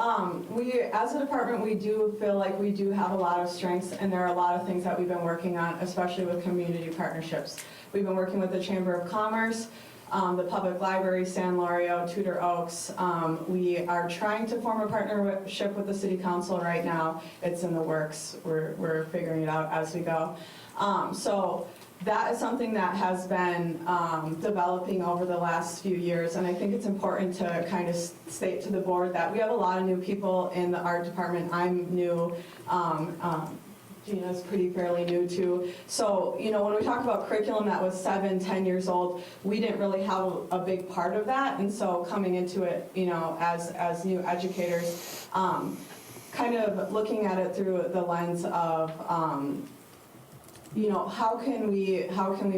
we, as a department, we do feel like we do have a lot of strengths, and there are a lot of things that we've been working on, especially with community partnerships. We've been working with the Chamber of Commerce, the Public Library, San Lorio, Tudor Oaks. We are trying to form a partnership with the City Council right now. It's in the works. We're figuring it out as we go. So that is something that has been developing over the last few years, and I think it's important to kind of state to the board that we have a lot of new people in the art department. I'm new. Gina's fairly new too. So, you know, when we talk about curriculum that was 7, 10 years old, we didn't really have a big part of that. And so coming into it, you know, as new educators, kind of looking at it through the lens of, you know, how can we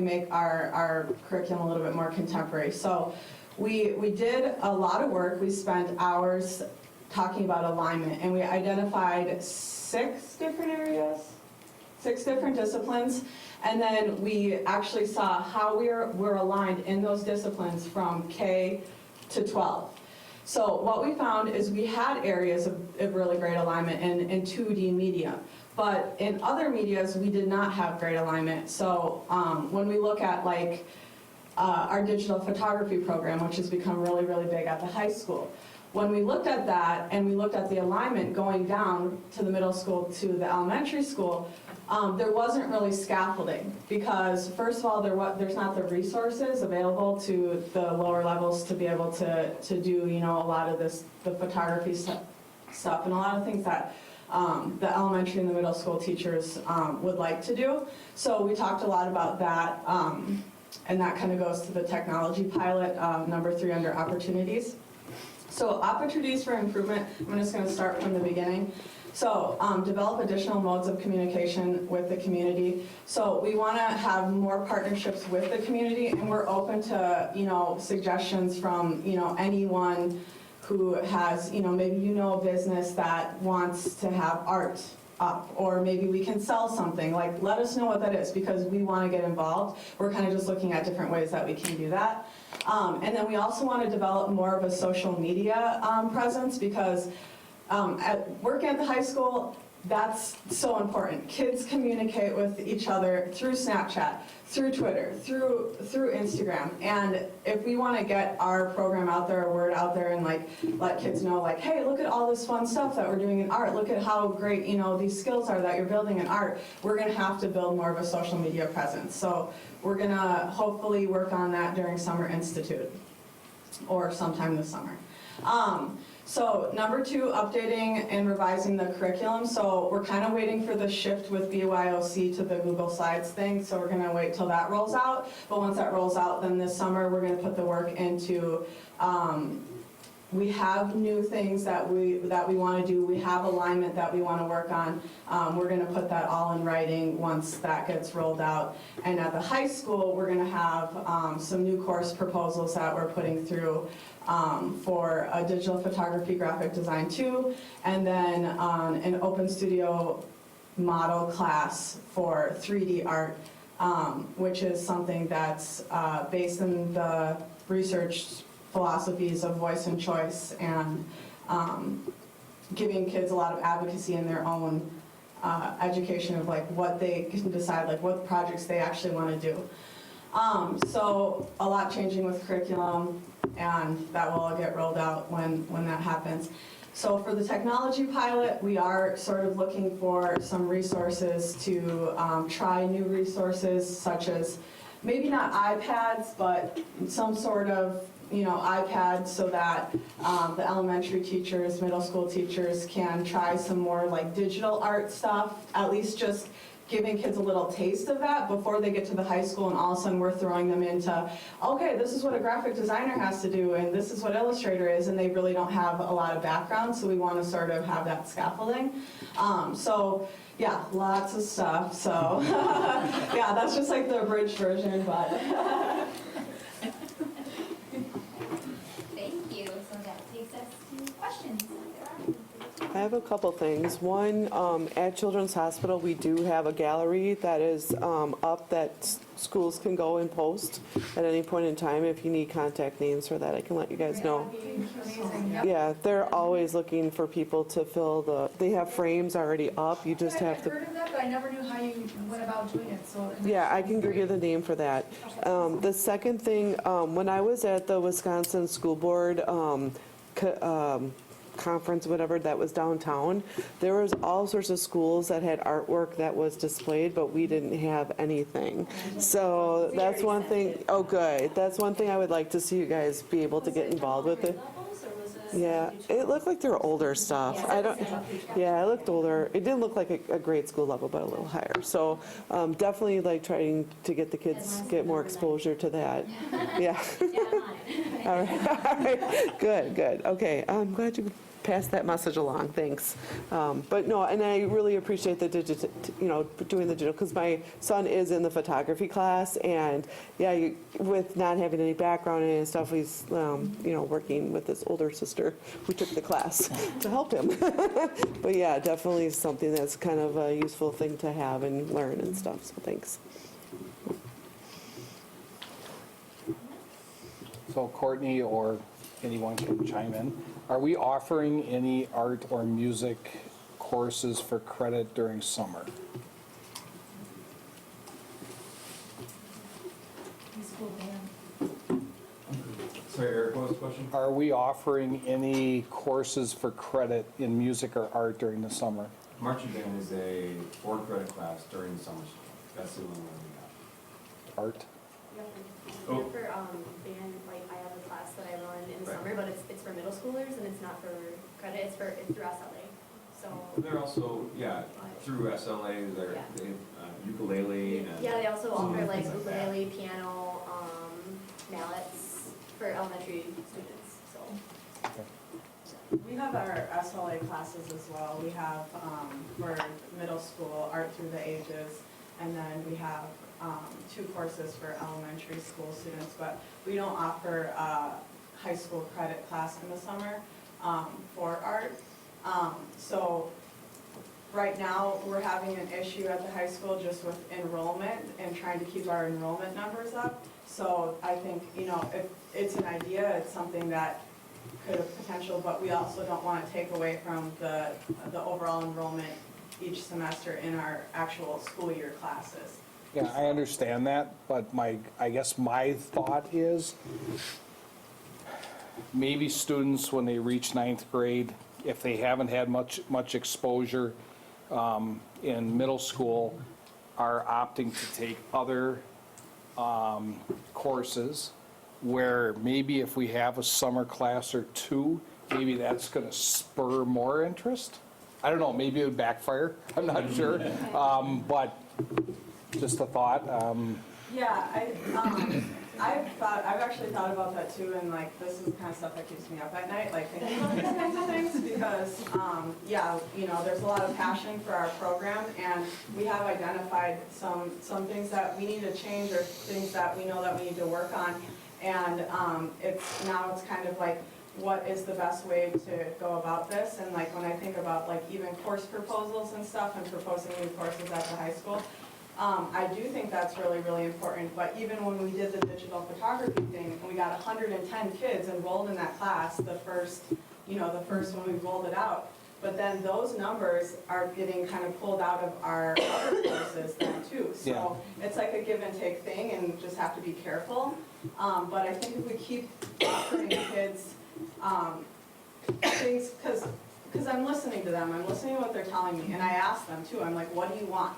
make our curriculum a little bit more contemporary? So we did a lot of work. We spent hours talking about alignment, and we identified 6 different areas, 6 different disciplines, and then we actually saw how we're aligned in those disciplines from K to 12. So what we found is we had areas of really great alignment in 2D media, but in other medias we did not have great alignment. So when we look at like our digital photography program, which has become really, really big at the high school, when we looked at that and we looked at the alignment going down to the middle school to the elementary school, there wasn't really scaffolding because, first of all, there's not the resources available to the lower levels to be able to do, a lot of the photography stuff and a lot of things that the elementary and the middle school teachers would like to do. So we talked a lot about that, and that kind of goes to the technology pilot, number 3 under opportunities. So opportunities for improvement, I'm just going to start from the beginning. So develop additional modes of communication with the community. So we want to have more partnerships with the community, and we're open to, suggestions from, anyone who has, maybe a business that wants to have art up, or maybe we can sell something. Like, let us know what that is, because we want to get involved. We're kind of just looking at different ways that we can do that. And then we also want to develop more of a social media presence, because working at the high school, that's so important. Kids communicate with each other through Snapchat, through Twitter, through Instagram. And if we want to get our program out there, our word out there, and let kids know, hey, look at all this fun stuff that we're doing in art. Look at how great, these skills are that you're building in art. We're going to have to build more of a social media presence. So we're going to hopefully work on that during Summer Institute or sometime this summer. So number 2, updating and revising the curriculum. So we're kind of waiting for the shift with BYOC to the Google Slides thing. So we're going to wait till that rolls out. But once that rolls out, then this summer we're going to put the work into, we have new things that we want to do. We have alignment that we want to work on. We're going to put that all in writing once that gets rolled out. And at the high school, we're going to have some new course proposals that we're putting through for a digital photography graphic design 2, and then an open studio model class for 3D art, which is something that's based in the research philosophies of voice and choice, and giving kids a lot of advocacy in their own education of what they can decide, what projects they actually want to do. So a lot changing with curriculum, and that will all get rolled out when that happens. So for the technology pilot, we are sort of looking for some resources to try new resources, such as maybe not iPads, but some sort of iPad, so that the elementary teachers, middle school teachers can try some more digital art stuff, at least just giving kids a little taste of that before they get to the high school, and all of a sudden we're throwing them into, okay, this is what a graphic designer has to do, and this is what Illustrator is, and they really don't have a lot of background, so we want to sort of have that scaffolding. So yeah, lots of stuff, so yeah, that's just the abridged version, but. Thank you. So that takes us to questions. I have a couple things. One, at Children's Hospital, we do have a gallery that is up that schools can go and post at any point in time. If you need contact names for that, I can let you guys know. Yeah, they're always looking for people to fill they have frames already up. You just have to. I've heard of that, but I never knew how you went about doing it. So Yeah, I can give you the name for that. The second thing, when I was at the Wisconsin School Board conference, whatever, that was downtown, there was all sorts of schools that had artwork that was displayed, but we didn't have anything. So that's one thing. Oh, good. That's one thing I would like to see you guys be able to get involved with it. Yeah, it looked like they were older stuff. Yeah, it looked older. It didn't look like a grade school level, but a little higher. So definitely trying to get the kids get more exposure to that. Yeah. All right. Good. Okay. I'm glad you passed that message along. Thanks. But no, and I really appreciate the doing the digital, because my son is in the photography class, and yeah, with not having any background and stuff, he's working with his older sister who took the class to help him. But yeah, definitely something that's kind of a useful thing to have and learn and stuff. So thanks. So Courtney or anyone can chime in. Are we offering any art or music courses for credit during summer? Sorry, Eric, what was the question? Are we offering any courses for credit in music or art during the summer? Marching band is a 4-credit class during the summer school. That's the only one we have. Art? Oh. For band, like I have a class that I run in the Right. summer, but it's for middle schoolers and it's not for credit, it's through SLA. So They're also, yeah, through SLA, they have ukulele and. yeah, they also offer like things that. ukulele, piano, mallets for elementary students, so. We have our SLA classes as well. We have for middle school, art through the ages, and then we have 2 courses for elementary school students, but we don't offer a high school credit class in the summer for art. So right now, we're having an issue at the high school just with enrollment and trying to keep our enrollment numbers up. So I think, you know, it's an idea, it's something that could have potential, but we also don't want to take away from the overall enrollment each semester in our actual school year classes. Yeah, I understand that, but I guess my thought is maybe students, when they reach 9th grade, if they haven't had much exposure in middle school, are opting to take other courses where maybe if we have a summer class or 2, maybe that's going to spur more interest. I don't know, maybe it would backfire, I'm not sure, but just a thought. Yeah, I've actually thought about that too, and like, this is the kind of stuff that keeps me up at night, like thinking about these kinds of things, because, yeah, you know, there's a lot of passion for our program, and we have identified some things that we need to change, or things that we know that we need to work on, and it's kind of like, what is the best way to go about this? And like, when I think about like even course proposals and stuff, and proposing new courses at the high school, I do think that's really, really important, but even when we did the digital photography thing, and we got 110 kids enrolled in that class, the first when we rolled it out, but then those numbers are getting kind of pulled out of our other courses then too. So it's like a give and take thing, and just have to be careful. But I think if we keep offering kids things, because I'm listening to them, I'm listening to what they're telling me, and I ask them too, I'm like, what do you want?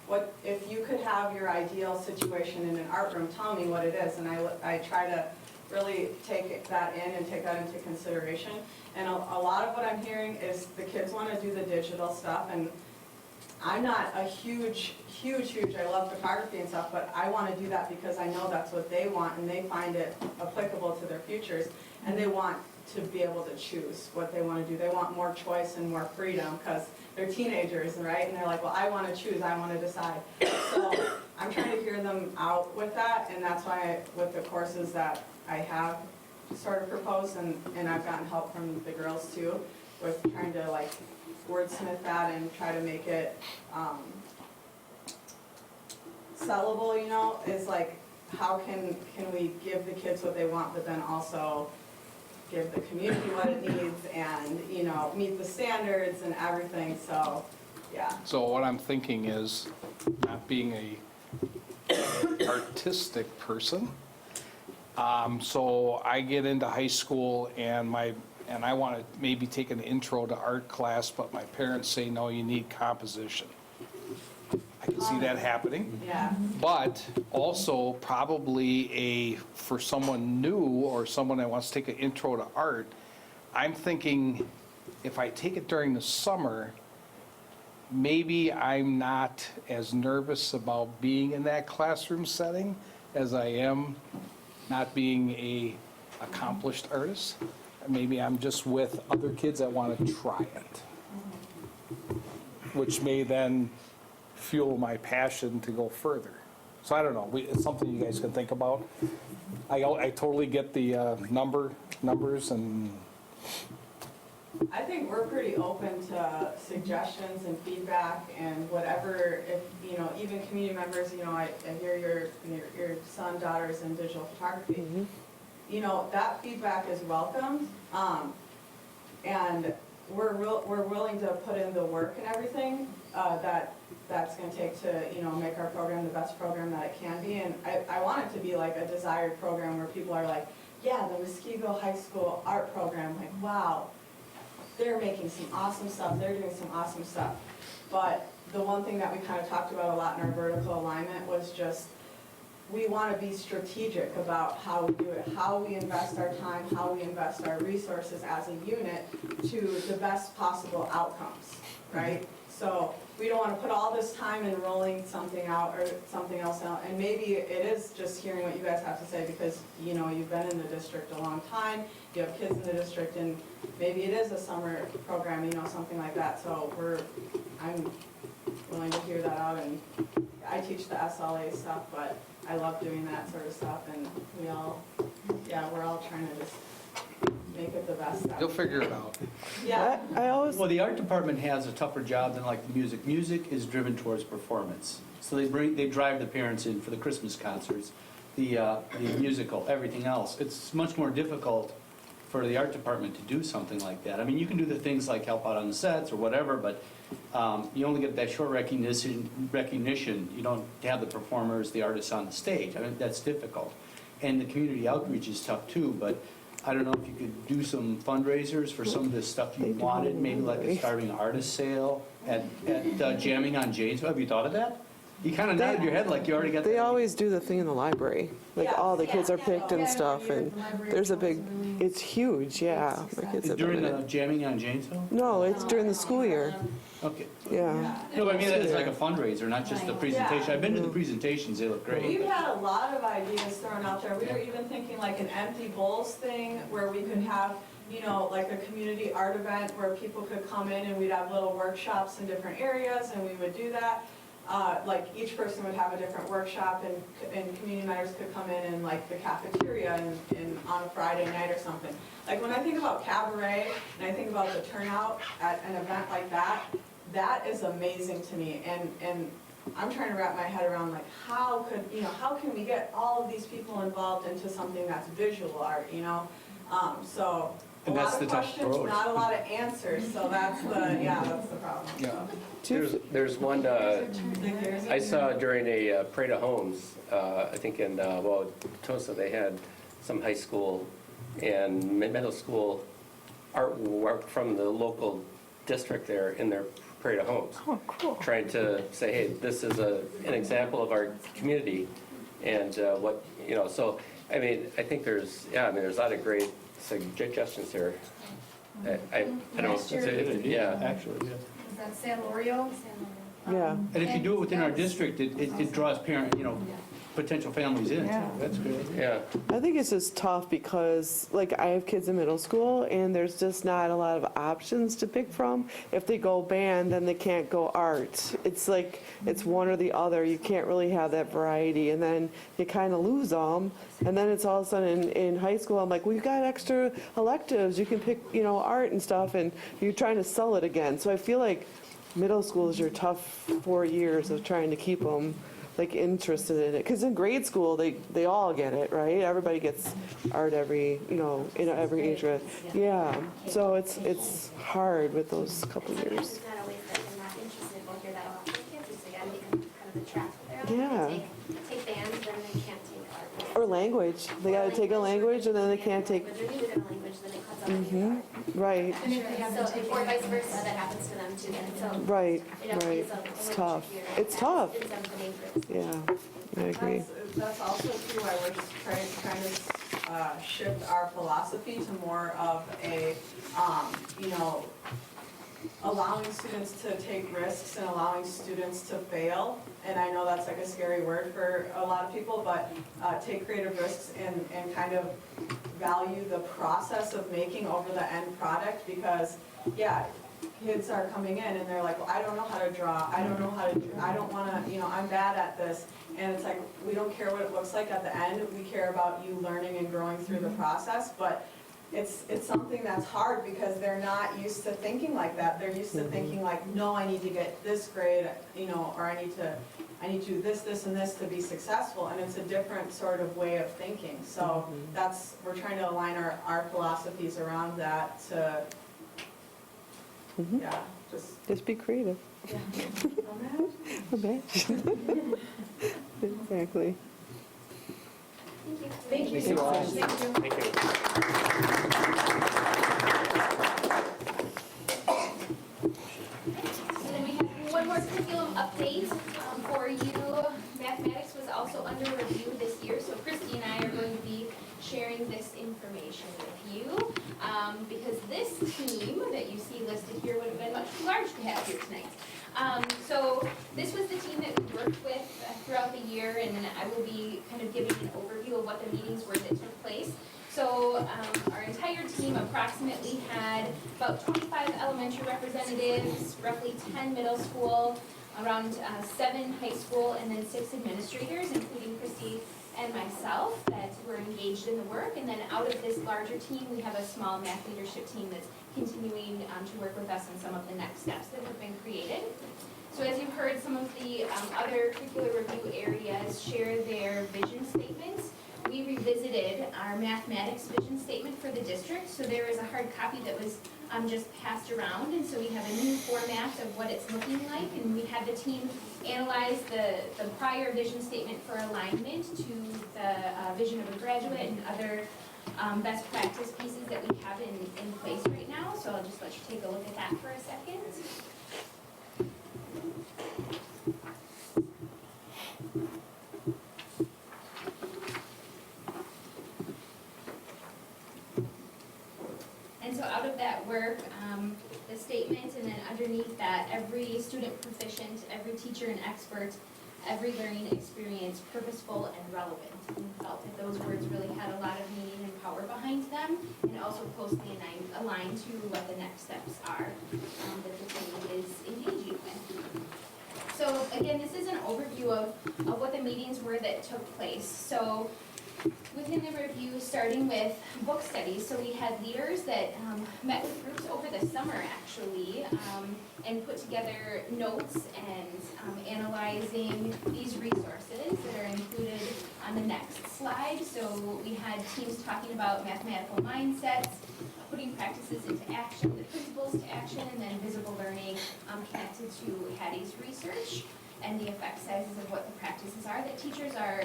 What, if you could have your ideal situation in an art room, tell me what it is, and I try to really take that in and take that into consideration. And a lot of what I'm hearing is the kids want to do the digital stuff, and I'm not a huge, I love photography and stuff, but I want to do that because I know that's what they want, and they find it applicable to their futures, and they want to be able to choose what they want to do. They want more choice and more freedom, because they're teenagers, right? And they're like, well, I want to choose, I want to decide. So I'm trying to hear them out with that, and that's why with the courses that I have sort of proposed, and I've gotten help from the girls too, with trying to like wordsmith that and try to make it sellable, you know, is like, how can we give the kids what they want, but then also give the community what it needs, and, you know, meet the standards and everything, so, yeah. So what I'm thinking is, not being a artistic person, so I get into high school and I want to maybe take an intro to art class, but my parents say, no, you need composition. I can see that happening. Yeah. But also probably for someone new or someone that wants to take an intro to art, I'm thinking if I take it during the summer, maybe I'm not as nervous about being in that classroom setting as I am not being a accomplished artist. Maybe I'm just with other kids that want to try it, which may then fuel my passion to go further. So I don't know, it's something you guys can think about. I totally get the numbers, and I think we're pretty open to suggestions and feedback and whatever, if, you know, even community members, you know, I hear your son, daughter's in digital photography. You know, that feedback is welcome, and we're willing to put in the work and everything that's going to take to, you know, make our program the best program that it can be. And I want it to be like a desired program where people are like, yeah, the Muskego High School art program, like, wow, they're making some awesome stuff, they're doing some awesome stuff. But the one thing that we kind of talked about a lot in our vertical alignment was just, we want to be strategic about how we do it, how we invest our time, how we invest our resources as a unit to the best possible outcomes, right? So we don't want to put all this time in rolling something out or something else out. And maybe it is just hearing what you guys have to say because, you know, you've been in the district a long time, you have kids in the district, and maybe it is a summer program, you know, something like that. So I'm willing to hear that out, and I teach the SLA stuff, but I love doing that sort of stuff, and we're all trying to just make it the best. You'll figure it out. Yeah. Well, the art department has a tougher job than like the music. Music is driven towards performance. So they drive the parents in for the Christmas concerts, the musical, everything else. It's much more difficult for the art department to do something like that. I mean, you can do the things like help out on the sets or whatever, but you only get that short recognition. You don't have the performers, the artists on the stage. I mean, that's difficult. And the community outreach is tough too, but I don't know if you could do some fundraisers for some of the stuff you wanted, maybe like a starving artist sale at Jamming on Janesville. Have you thought of that? You kind of nodded your head like you already got that. They always do the thing in the library. Like all the kids are picked and stuff, and there's a big, it's huge, yeah. My kids have During been in the it. Jamming on Janesville? No, it's during the school year. Okay. Yeah. No, but I mean, it's like a fundraiser, not just the presentation. I've been to the presentations, they look great. We've had a lot of ideas thrown out there. We were even thinking like an empty bowls thing where we could have, you know, like a community art event where people could come in and we'd have little workshops in different areas and we would do that. Like each person would have a different workshop and community matters could come in like the cafeteria and on a Friday night or something. Like when I think about cabaret and I think about the turnout at an event like that, that is amazing to me. And I'm trying to wrap my head around like how can we get all of these people involved into something that's visual art, you know? So a lot of questions, not a lot of answers, so that's the problem. Yeah. There's one I saw during a Parade of Homes, I think in, Tosa, they had some high school and middle school artwork from the local district there in their Parade of Homes. Oh, cool. Trying to say, hey, this is an example of our community and what, you know, so, I mean, I think there's a lot of great suggestions here. I don't know. Last year- Yeah. Actually, yeah. Is that San Lorio? Yeah. And if you do it within our district, it draws potential families in. Yeah. That's good. Yeah. I think it's just tough because, like, I have kids in middle school, and there's just not a lot of options to pick from. If they go band, then they can't go art. It's like, it's one or the other. You can't really have that variety, and then you kind of lose them. And then it's all of a sudden in high school, I'm like, well, you've got extra electives. You can pick, art and stuff, and you're trying to sell it again. So I feel like middle school is your tough 4 years of trying to keep them like interested in it, because in grade school they all get it, right? Everybody gets art every every age group. Yeah, so it's hard with those couple years. It's not always that they're not interested. We'll hear that a lot from kids. It's like, gotta become kind of the track that they're on. Yeah. They take band, then they can't take art. Or language. They got to take a language, and then they can't take. But they're new to a language, then it cuts off the art. Right. And if they have to take or vice versa, that happens to them too. And so, Right. it's Right. It's tough. It's tough. Yeah, I agree. That's also too why we're just trying to shift our philosophy to more of a, allowing students to take risks and allowing students to fail. And I know that's like a scary word for a lot of people, but take creative risks and kind of value the process of making over the end product, because, kids are coming in and they're like, well, I don't know how to draw, I don't know how to do, I don't want to, I'm bad at this. And it's like, we don't care what it looks like at the end, we care about you learning and growing through the process, but it's something that's hard because they're not used to thinking like that. They're used to thinking like, no, I need to get this grade, or I need to do this, this, and this to be successful, and it's a different sort of way of thinking. So we're trying to align our philosophies around that to, just be creative. Yeah. Imagine. Exactly. Thank you. Thank you all. Thank you. And then we have one team that you see listed here would have been much too large to have here tonight. So this was the team that we worked with throughout the year, and I will be kind of giving an overview of what the meetings were that took place. So our entire team approximately had about 25 elementary representatives, roughly 10 middle school, around 7 high school, and then 6 administrators, including Christy and myself, that were engaged in the work. And then out of this larger team, we have a small math leadership team that's continuing to work with us on some of the next steps that have been created. So as you've heard, some of the other curricular review areas share their vision statements. We revisited our mathematics vision statement for the district, so there is a hard copy that was just passed around, and so we have a new format of what it's looking like, and we had the team analyze the prior vision statement for alignment to the vision of a graduate and other best practice pieces that we have in place right now. So I'll just let you take a look at that for a second. And so out of that work, the statement, and then underneath that, every student proficient, every teacher and expert, every learning experience purposeful and relevant. And we felt that those words really had a lot of meaning and power behind them, and also closely aligned to what the next steps are that the team is engaging with. So again, this is an overview of what the meetings were that took place. So within the review, starting with book studies, so we had leaders that met with groups over the summer actually, and put together notes and analyzing these resources that are included on the next slide. So we had teams talking about mathematical mindsets, putting practices into action, the principles to action, and then visible learning connected to Hattie's research and the effect sizes of what the practices are that teachers are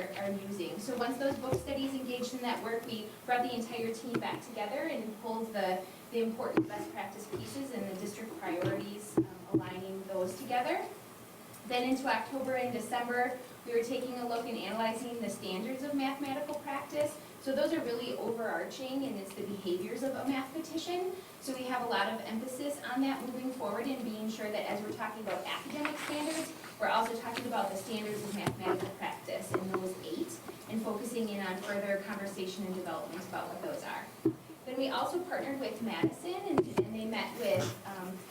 using. So once those book studies engaged in that work, we brought the entire team back together and pulled the important best practice pieces and the district priorities, aligning those together. Then into October and December, we were taking a look and analyzing the standards of mathematical practice. So those are really overarching, and it's the behaviors of a mathematician. So we have a lot of emphasis on that moving forward, and being sure that as we're talking about academic standards, we're also talking about the standards of mathematical practice in those 8, and focusing in on further conversation and development about what those are. Then we also partnered with Madison, and they met with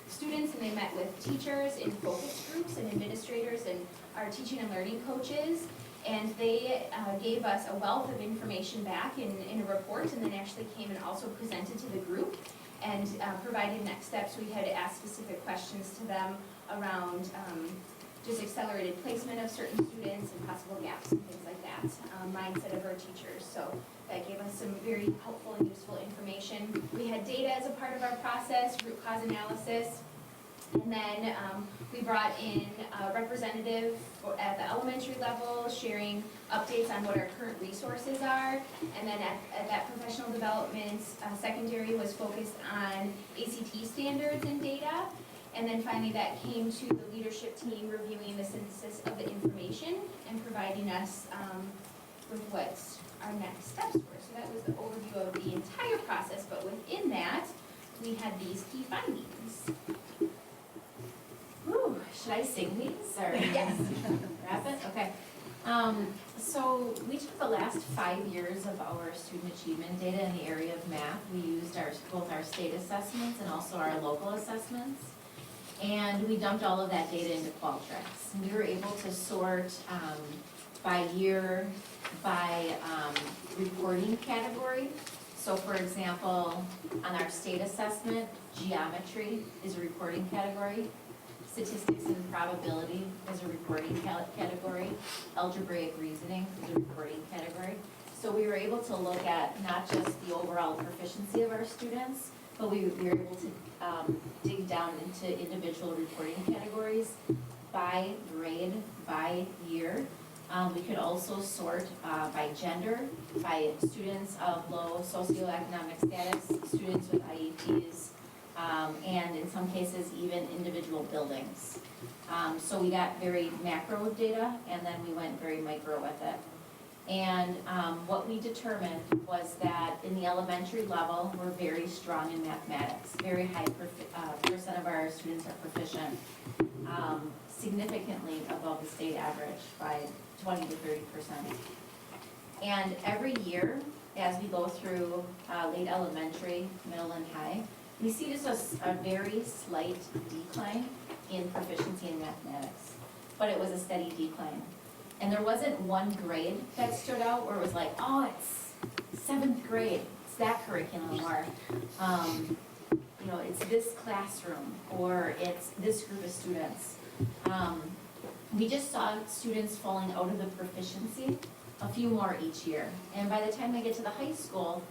students, and they met with teachers in focus groups and administrators and our teaching and learning coaches. And they gave us a wealth of information back in a report, and then actually came and also presented to the group and provided next steps. We had asked specific questions to them around just accelerated placement of certain students and possible gaps and things like that, mindset of our teachers. So that gave us some very helpful and useful information. We had data as a part of our process, root cause analysis. And then we brought in a representative at the elementary level, sharing updates on what our current resources are. And then at that professional development, secondary was focused on ACT standards and data. And then finally that came to the leadership team reviewing the synthesis of the information and providing us with what our next steps were. So that was the overview of the entire process, but within that, we had these key findings. Ooh, should I sing these or? Yes. Wrap it? Okay. So we took the last 5 years of our student achievement data in the area of math. We used both our state assessments and also our local assessments. And we dumped all of that data into Qualtrics. And we were able to sort by year, by reporting category. So for example, on our state assessment, geometry is a reporting category. Statistics and probability is a reporting category. Algebraic reasoning is a reporting category. So we were able to look at not just the overall proficiency of our students, but we were able to dig down into individual reporting categories by grade, by year. We could also sort by gender, by students of low socioeconomic status, students with IEPs, and in some cases even individual buildings. So we got very macro data, and then we went very micro with it. And what we determined was that in the elementary level, we're very strong in mathematics. Very high percent of our students are proficient, significantly above the state average by 20 to 30%. And every year, as we go through late elementary, middle, and high, we see just a very slight decline in proficiency in mathematics. But it was a steady decline. And there wasn't one grade that stood out where it was like, oh, it's 7th grade, it's that curriculum, or you know, it's this classroom, or it's this group of students. We just saw students falling out of the proficiency a few more each year. And by the time they get to the high school,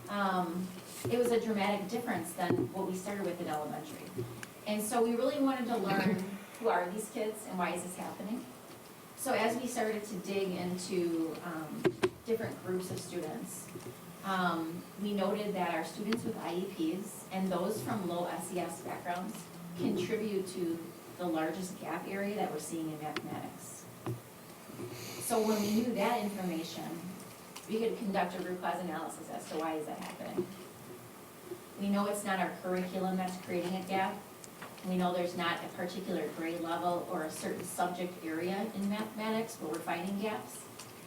it was a dramatic difference than what we started with in elementary. And so we really wanted to learn, who are these kids and why is this happening? So as we started to dig into different groups of students, we noted that our students with IEPs and those from low SES backgrounds contribute to the largest gap area that we're seeing in mathematics. So when we knew that information, we could conduct a root cause analysis as to why is that happening. We know it's not our curriculum that's creating a gap. We know there's not a particular grade level or a certain subject area in mathematics where we're finding gaps.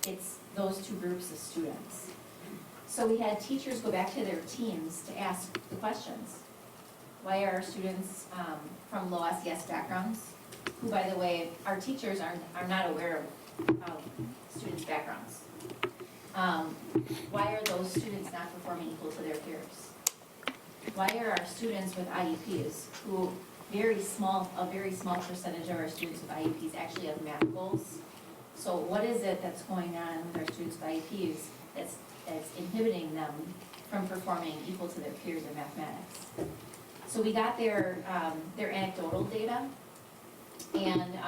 It's those two groups of students. So we had teachers go back to their teams to ask the questions. Why are our students from low SES backgrounds, who, by the way, our teachers are not aware of students' backgrounds. Why are those students not performing equal to their peers? Why are our students with IEPs, who a very small percentage of our students with IEPs actually have math goals? So what is it that's going on with our students with IEPs that's inhibiting them from performing equal to their peers in mathematics? So we got their anecdotal data and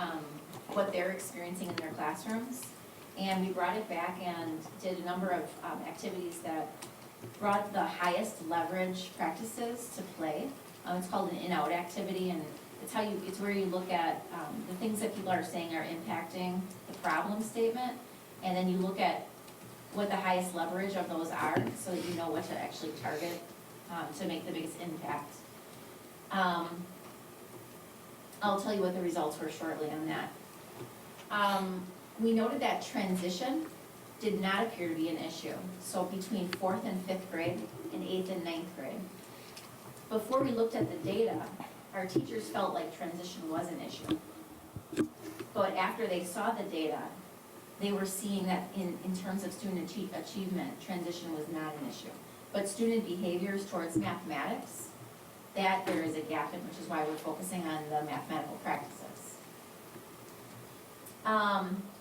what they're experiencing in their classrooms, and we brought it back and did a number of activities that brought the highest leverage practices to play. It's called an in-out activity, and it's where you look at the things that people are saying are impacting the problem statement, and then you look at what the highest leverage of those are, so that you know what to actually target to make the biggest impact. I'll tell you what the results were shortly on that. We noted that transition did not appear to be an issue. So between 4th and 5th grade and 8th and 9th grade. Before we looked at the data, our teachers felt like transition was an issue. But after they saw the data, they were seeing that in terms of student achievement, transition was not an issue. But student behaviors towards mathematics, that there is a gap in, which is why we're focusing on the mathematical practices.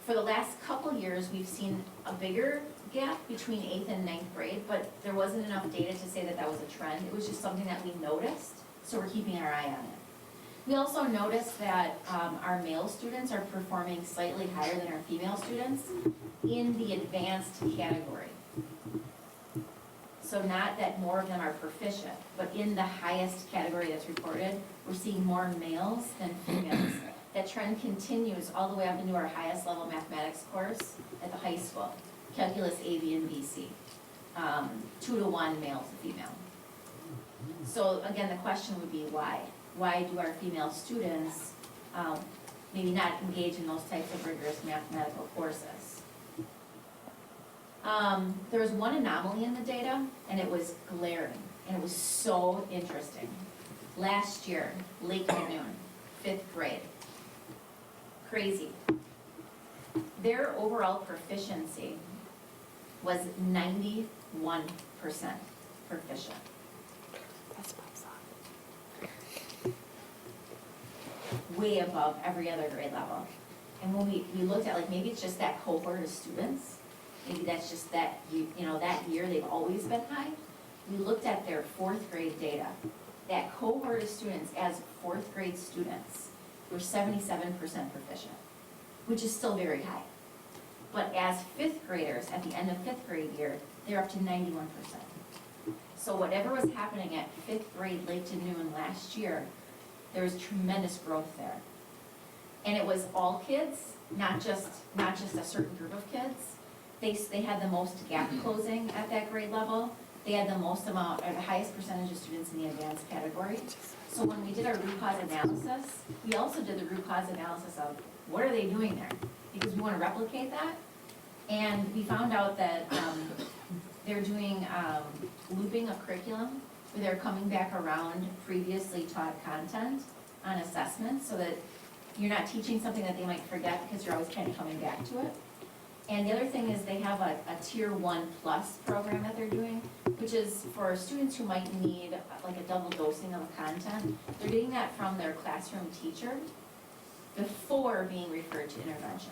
For the last couple years, we've seen a bigger gap between 8th and 9th grade, but there wasn't enough data to say that that was a trend. It was just something that we noticed, so we're keeping our eye on it. We also noticed that our male students are performing slightly higher than our female students in the advanced category. So not that more of them are proficient, but in the highest category that's reported, we're seeing more males than females. That trend continues all the way up into our highest level mathematics course at the high school, Calculus A, B, and BC. 2 to 1 male to female. So again, the question would be why? Why do our female students maybe not engage in those types of rigorous mathematical courses? There was one anomaly in the data, and it was glaring, and it was so interesting. Last year, Lake Noon, 5th grade. Crazy. Their overall proficiency was 91% proficient. That's my son. Way above every other grade level. And when we looked at, like, maybe it's just that cohort of students, maybe that's just that, that year they've always been high. We looked at their 4th grade data. That cohort of students as 4th grade students were 77% proficient, which is still very high. But as 5th graders at the end of 5th grade year, they're up to 91%. So whatever was happening at 5th grade Lake to Noon last year, there was tremendous growth there. And it was all kids, not just a certain group of kids. they had the most gap closing at that grade level. They had the most amount, or the highest percentage of students in the advanced category. So when we did our root cause analysis, we also did the root cause analysis of what are they doing there? Because we want to replicate that. And we found out that they're doing looping of curriculum, where they're coming back around previously taught content on assessments, so that you're not teaching something that they might forget because you're always kind of coming back to it. And the other thing is they have a Tier 1 Plus program that they're doing, which is for students who might need like a double dosing of content. They're getting that from their classroom teacher before being referred to intervention.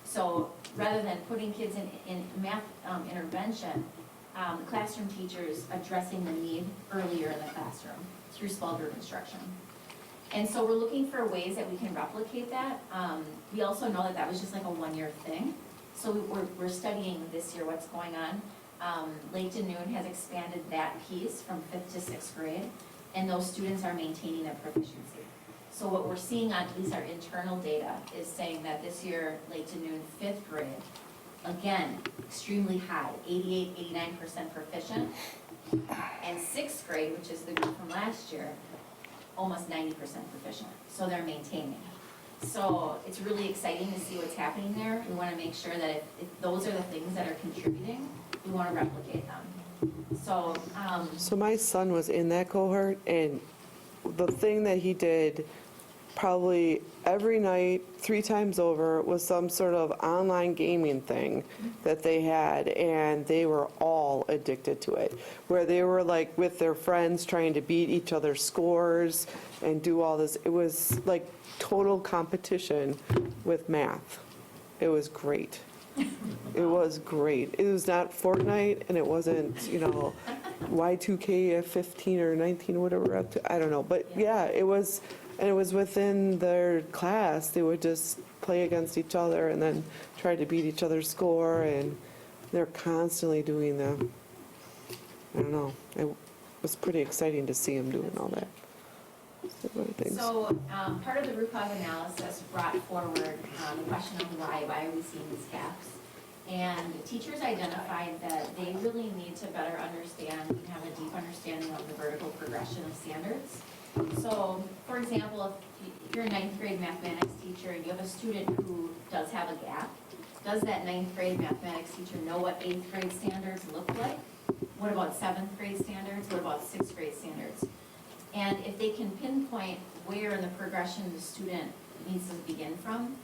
So rather than putting kids in math intervention, the classroom teachers addressing the need earlier in the classroom through small group instruction. And so we're looking for ways that we can replicate that. We also know that that was just like a one-year thing. So we're studying this year what's going on. Lake to Noon has expanded that piece from 5th to 6th grade, and those students are maintaining their proficiency. So what we're seeing on at least our internal data is saying that this year, Lake to Noon 5th grade, again, extremely high, 88, 89% proficient. And 6th grade, which is the group from last year, almost 90% proficient, so they're maintaining. So it's really exciting to see what's happening there. We want to make sure that if those are the things that are contributing, we want to replicate them. So, So my son was in that cohort, and the thing that he did probably every night, 3 times over, was some sort of online gaming thing that they had, and they were all addicted to it, where they were like with their friends trying to beat each other's scores and do all this. It was like total competition with math. It was great. It was great. It was not Fortnite, and it wasn't, you know, Y2K 15 or 19, whatever we're up to. I don't know. But yeah, it was, and it was within their class. They would just play against each other and then try to beat each other's score, and they're constantly doing them. I don't know. It was pretty exciting to see them doing all that. So part of the root cause analysis brought forward the question of why are we seeing these gaps? And teachers identified that they really need to better understand and have a deep understanding of the vertical progression of standards. So, for example, if you're a 9th grade mathematics teacher and you have a student who does have a gap, does that 9th grade mathematics teacher know what 8th grade standards look like? What about 7th grade standards? What about 6th grade standards? And if they can pinpoint where in the progression the student needs to begin from,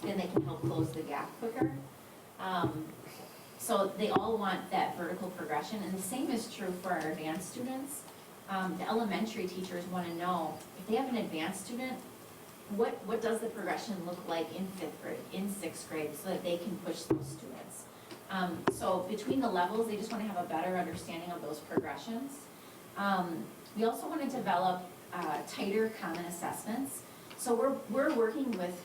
then they can help close the gap quicker. So they all want that vertical progression, and the same is true for our advanced students. The elementary teachers want to know, if they have an advanced student, what does the progression look like in 5th grade, in 6th grade, so that they can push those students. So between the levels, they just want to have a better understanding of those progressions. We also want to develop tighter common assessments. So we're working with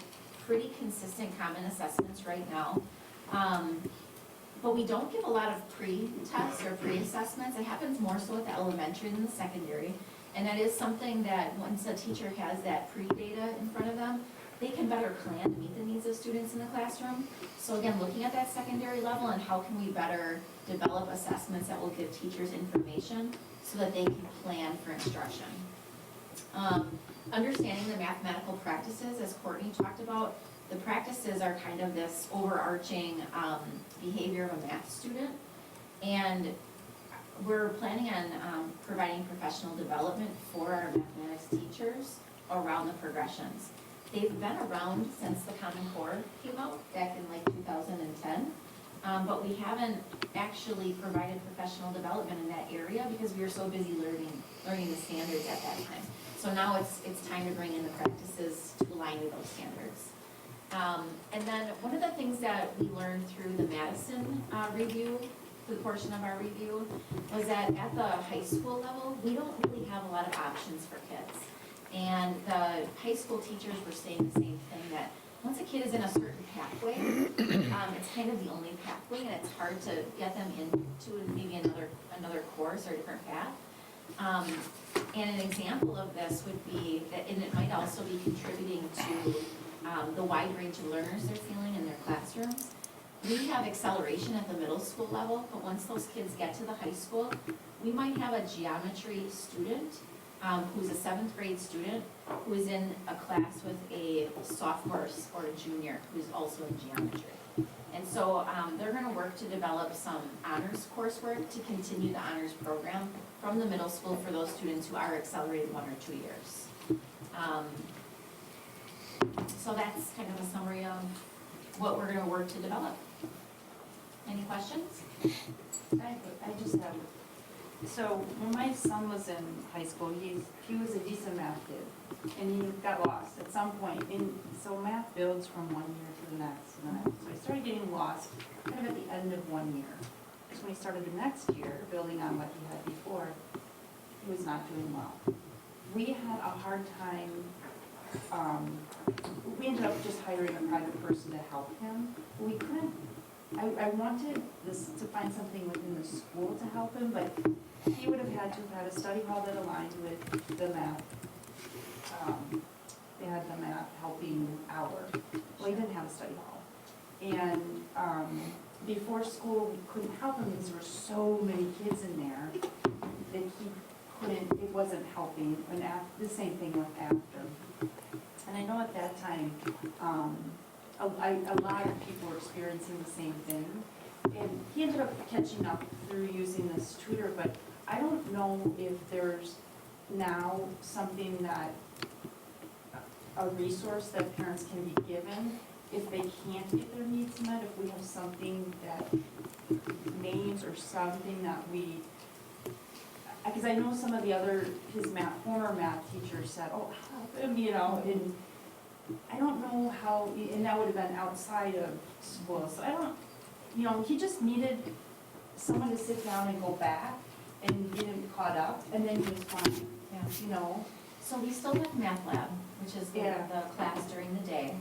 pretty consistent common assessments right now. But we don't give a lot of pre-tests or pre-assessments. It happens more so at the elementary than the secondary. And that is something that once a teacher has that pre-data in front of them, they can better plan to meet the needs of students in the classroom. So again, looking at that secondary level and how can we better develop assessments that will give teachers information so that they can plan for instruction. Understanding the mathematical practices, as Courtney talked about, the practices are kind of this overarching behavior of a math student. And we're planning on providing professional development for our mathematics teachers around the progressions. They've been around since the Common Core came out back in like 2010. But we haven't actually provided professional development in that area because we were so busy learning the standards at that time. So now it's time to bring in the practices to align with those standards. And then one of the things that we learned through the Madison review, the portion of our review, was that at the high school level, we don't really have a lot of options for kids. And the high school teachers were saying the same thing, that once a kid is in a certain pathway, it's kind of the only pathway, and it's hard to get them into maybe another course or a different path. And an example of this would be that, and it might also be contributing to the wide range of learners they're feeling in their classrooms, we have acceleration at the middle school level, but once those kids get to the high school, we might have a geometry student who's a 7th grade student who is in a class with a sophomore or a junior who's also in geometry. And so they're gonna work to develop some honors coursework to continue the honors program from the middle school for those students who are accelerated 1 or 2 years. So that's kind of a summary of what we're gonna work to develop. Any questions? I just have, so when my son was in high school, he was a decent math kid, and he got lost at some point. And so math builds from one year to the next and the next. So he started getting lost kind of at the end of one year. So when he started the next year, building on what he had before, he was not doing well. We had a hard time, we ended up just hiring a private person to help him. We couldn't, I wanted this to find something within the school to help him, but he would have had to have had a study hall that aligned with the math. They had the math helping hour. Well, he didn't have a study hall. And before school, we couldn't help him because there were so many kids in there that he couldn't, it wasn't helping. And the same thing with after. And I know at that time, a lot of people were experiencing the same thing. And he ended up catching up through using this tutor, but I don't know if there's now something that, a resource that parents can be given if they can't get their needs met, if we have something that names or something that we, because I know some of the other, his former math teachers said, oh, help him, and I don't know how, and that would have been outside of school, so I don't, he just needed someone to sit down and go back and get him caught up, and then he was fine, So we still have math lab, which is the class during the day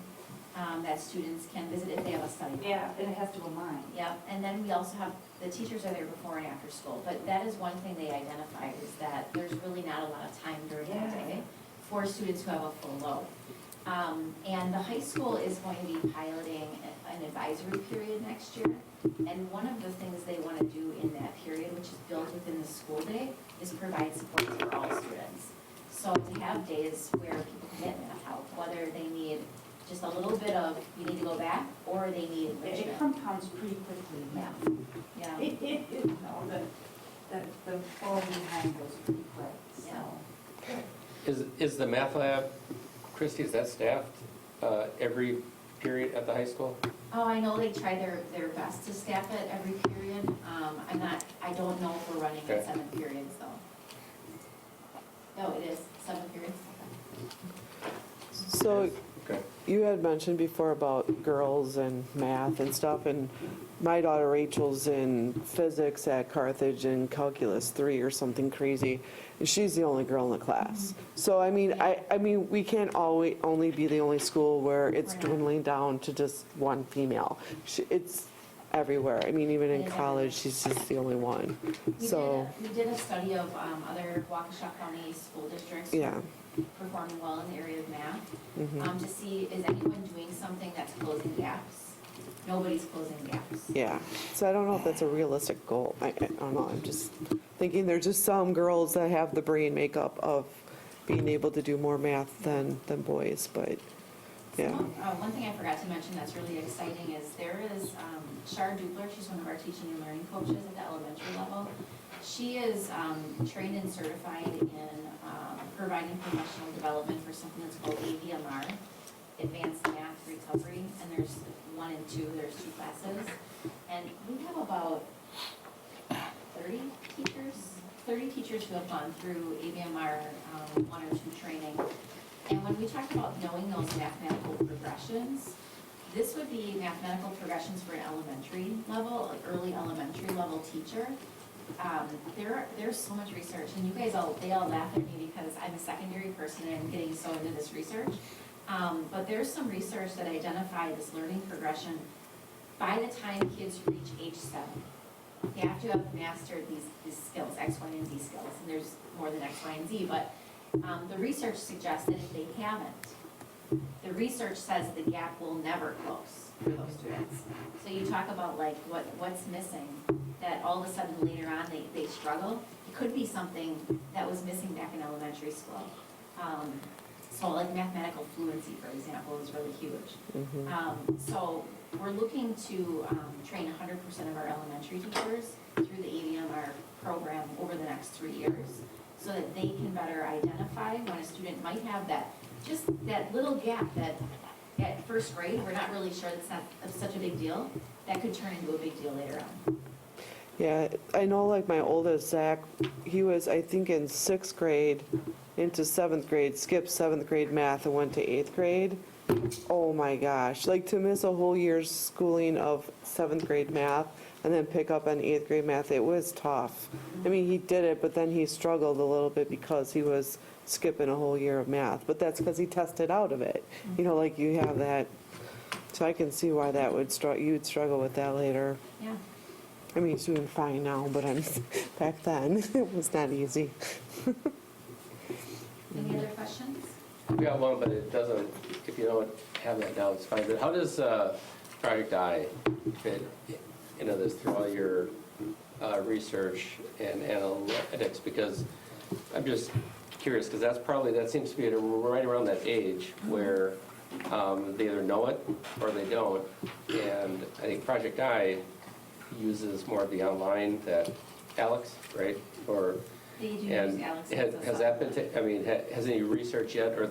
that students can visit if they have a study hall. Yeah, and it has to align. Yep, and then we also have, the teachers are there before and after school, but that is one thing they identified is that there's really not a lot of time during the day for students who have a full load. And the high school is going to be piloting an advisory period next year. And one of the things they want to do in that period, which is built within the school day, is provide support for all students. So to have days where people can get math help, whether they need just a little bit of, you need to go back, or they need enrichment. It compounds pretty quickly. Yeah. The fall behind goes pretty quick, so. Is the math lab, Christy, is that staffed every period at the high school? Oh, I know they try their best to staff it every period. I don't know if we're running at 7 periods though. No, it is 7 periods. So you had mentioned before about girls and math and stuff, and my daughter Rachel's in physics at Carthage and calculus 3 or something crazy, and she's the only girl in the class. So I mean, we can't only be the only school where it's dwindling down to just one female. It's everywhere. I mean, even in college, she's just the only one. We did a study of other Waukesha County school districts performing well in the area of math to see, is anyone doing something that's closing gaps? Nobody's closing gaps. Yeah, so I don't know if that's a realistic goal. I don't know, I'm just thinking there's just some girls that have the brain makeup of being able to do more math than boys, but yeah. One thing I forgot to mention that's really exciting is there is Shar Dupler, she's one of our teaching and learning coaches at the elementary level. She is trained and certified in providing professional development for something that's called AVMR, Advanced Math Recovery, and there's 1 and 2, there's 2 classes. And we have about 30 teachers who have gone through AVMR 1 or 2 training. And when we talk about knowing those mathematical progressions, this would be mathematical progressions for an elementary level, like early elementary level teacher. There's so much research, and you guys they all laugh at me because I'm a secondary person and I'm getting so into this research. But there's some research that identify this learning progression by the time kids reach age 7. They have to have mastered these skills, X, Y, and Z skills, and there's more than X, Y, and Z, but the research suggests that if they haven't, the research says the gap will never close for those students. So you talk about like what's missing, that all of a sudden later on they struggle. It could be something that was missing back in elementary school. So like mathematical fluency, for example, is really huge. So we're looking to train 100% of our elementary teachers through the AVMR program over the next 3 years, so that they can better identify when a student might have just that little gap that at first grade, we're not really sure that's not such a big deal, that could turn into a big deal later on. Yeah, I know like my oldest, Zach, he was, I think, in 6th grade into 7th grade, skipped 7th grade math and went to 8th grade. Oh my gosh, like to miss a whole year's schooling of 7th grade math and then pick up on 8th grade math, it was tough. I mean, he did it, but then he struggled a little bit because he was skipping a whole year of math. But that's because he tested out of it. You know, like you have that, so I can see why that would you'd struggle with that later. Yeah. I mean, he's doing fine now, but back then, it was not easy. Any other questions? We got one, but it doesn't, if you don't have that now, it's fine. But how does Project I fit into this through all your research and analytics? Because I'm just curious, because that seems to be right around that age where they either know it or they don't. And I think Project I uses more of the online that Alex, right? Or They do and use Alex. has that been, has any research yet, or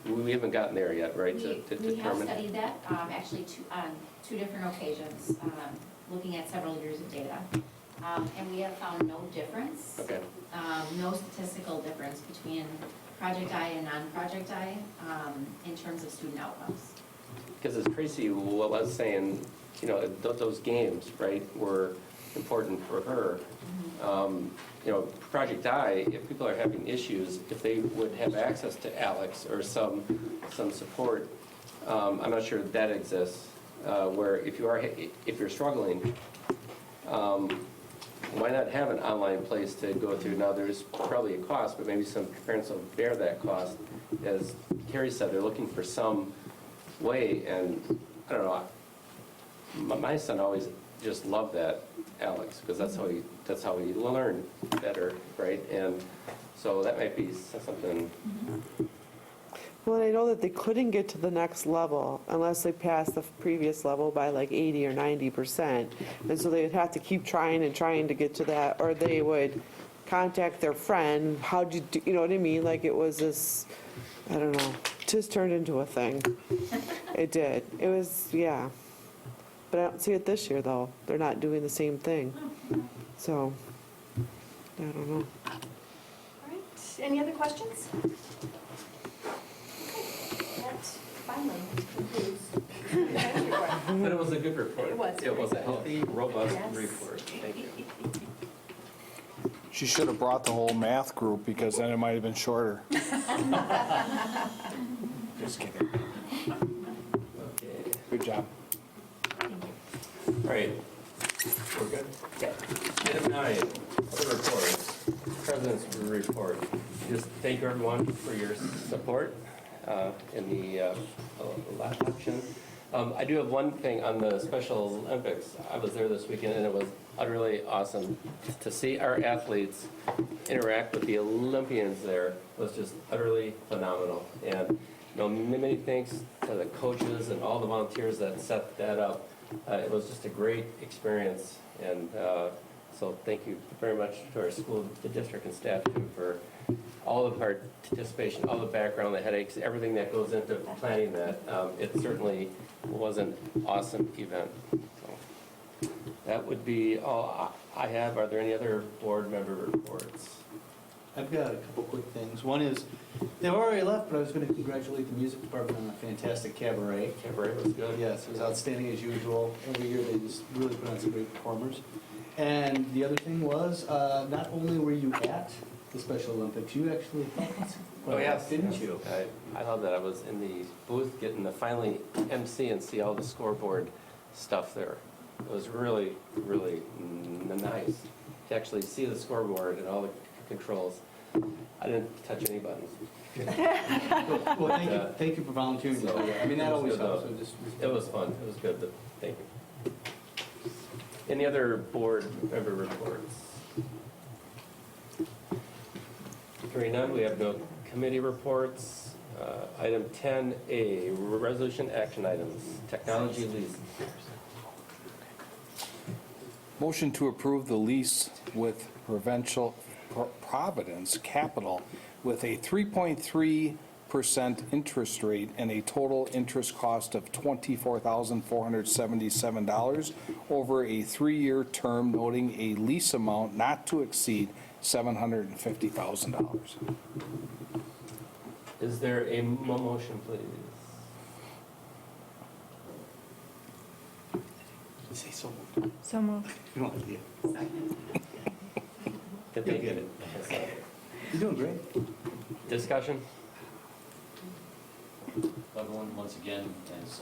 we haven't gotten there yet, right? We have determine? studied that, actually on two different occasions, looking at several years of data. And we have found no difference. Okay. No statistical difference between Project I and non-Project I in terms of student outcomes. Because as Tracy was saying, you know, those games, right, were important for her. You know, Project I, if people are having issues, if they would have access to Alex or some support, I'm not sure that exists. Where if you're struggling, why not have an online place to go through? Now, there's probably a cost, but maybe some parents will bear that cost. As Carrie said, they're looking for some way, and I don't know. My son always just loved that, Alex, because that's how he learned better, right? And so that might be something. Well, I know that they couldn't get to the next level unless they passed the previous level by like 80 or 90%. And so they would have to keep trying and trying to get to that, or they would contact their friend. How'd you do, you know what I mean? Like it was this, I don't know, just turned into a thing. It did. It was, yeah. But I don't see it this year, though. They're not doing the same thing. So, I don't know. All right, any other questions? That finally concludes. But it was a good report. It was. It was a healthy, robust Yes. report. Thank you. She should have brought the whole math group, because then it might have been shorter. Just kidding. Okay. Good job. All right. We're good? Yeah. Item 9, other reports. President's report. Just thank everyone for your support in the last election. I do have one thing on the Special Olympics. I was there this weekend, and it was utterly awesome to see our athletes interact with the Olympians. There was just utterly phenomenal. And you know, many thanks to the coaches and all the volunteers that set that up. It was just a great experience, and so thank you very much to our school, the district, and staff too for all the participation, all the background, the headaches, everything that goes into planning that. It certainly was an awesome event. So that would be all I have. Are there any other board member reports? I've got a couple quick things. One is, they've already left, but I was going to congratulate the music department on a fantastic cabaret. Cabaret was good. Yes, it was outstanding as usual. Every year they just really put on some great performers. And the other thing was, not only were you at the Special Olympics, you actually helped. Oh, yes. Didn't you? I love that. I was in the booth getting to finally MC and see all the scoreboard stuff there. It was really, really nice to actually see the scoreboard and all the controls. I didn't touch any buttons. Well, thank you for volunteering. So, I mean, that it was always good, helps. though. It was fun, it was good, but thank you. Any other board member reports? Hearing none, we have no committee reports. Item 10A, resolution action items, technology lease. Motion to approve the lease with Providence Capital with a 3.3% interest rate and a total interest cost of $24,477 over a 3-year term, noting a lease amount not to exceed $750,000. Is there a motion, please? Say so moved. So moved. You don't have to. Did they You'll get it. You're doing great. Discussion? Everyone, once again, as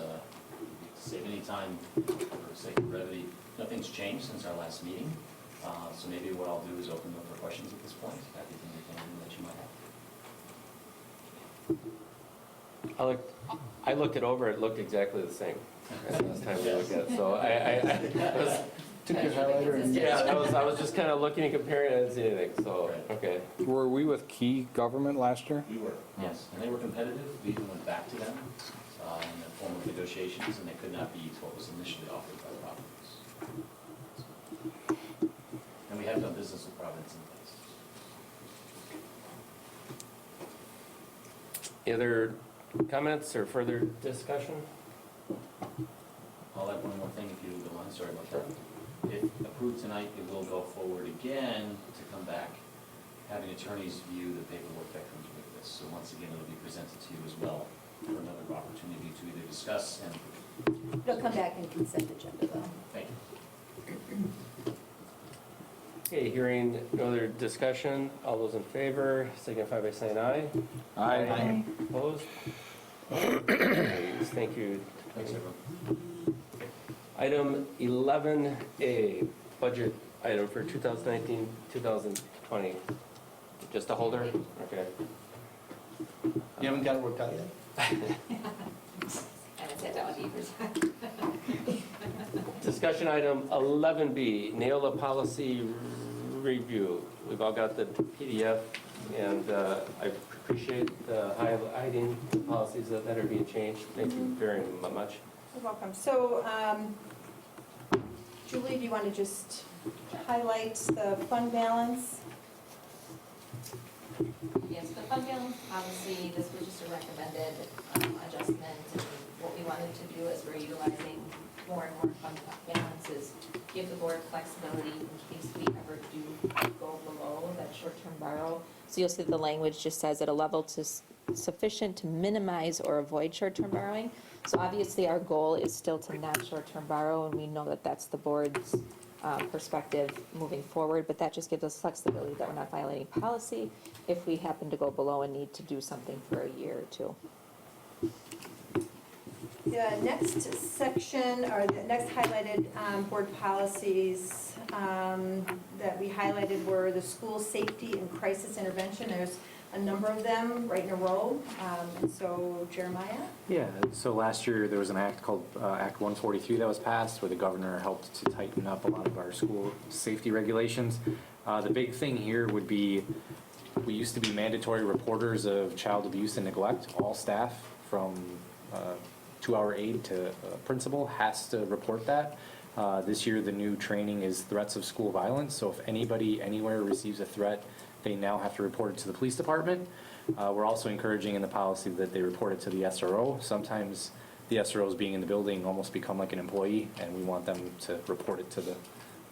save any time for sake of brevity, nothing's changed since our last meeting. So maybe what I'll do is open up for questions at this point, anything that you might have. I looked it over, it looked exactly the same as last time we looked at it, so I was, Took your highlighter and. yeah, I was just kind of looking and comparing, I didn't see anything, so, okay. Were we with Key Government last year? We were, yes, and they were competitive. We even went back to them in the form of negotiations, and they could not beat what was initially offered by the Providence. And we have done business with Providence in the past. Any other comments or further discussion? I'll add one more thing if you don't mind, sorry about that. If approved tonight, it will go forward again to come back, having attorneys view the paperwork that comes with this. So once again, it'll be presented to you as well for another opportunity to either discuss and. It'll come back in consent agenda though. Thank you. Okay, hearing no other discussion, all those in favor signify by saying aye. Aye. Opposed? Carries. Thank you. Thanks, everyone. Item 11A, budget item for 2019, 2020. Just a holder? Okay. You haven't got it worked out yet? I haven't sat down with you for Discussion item 11B, Neola policy review. We've all got the PDF, and I appreciate highlighting the policies that are being changed. Thank you very much. You're welcome. So, Julie, do you want to just highlight the fund balance? Yes, the fund balance policy, this was just a recommended adjustment. And what we wanted to do is we're utilizing more and more fund balances, give the board flexibility in case we ever do go below that short-term borrow. So you'll see the language just says at a level sufficient to minimize or avoid short-term borrowing. So obviously our goal is still to not short-term borrow, and we know that that's the board's perspective moving forward, but that just gives us flexibility that we're not violating policy if we happen to go below and need to do something for a year or two. The next section, or the next highlighted board policies that we highlighted were the school safety and crisis intervention. There's a number of them right in a row. And so Jeremiah? Yeah, so last year there was an act called Act 143 that was passed where the governor helped to tighten up a lot of our school safety regulations. The big thing here would be, we used to be mandatory reporters of child abuse and neglect. All staff from 2-hour aide to principal has to report that. This year the new training is threats of school violence, so if anybody anywhere receives a threat, they now have to report it to the police department. We're also encouraging in the policy that they report it to the SRO. Sometimes the SROs being in the building almost become like an employee, and we want them to report it to the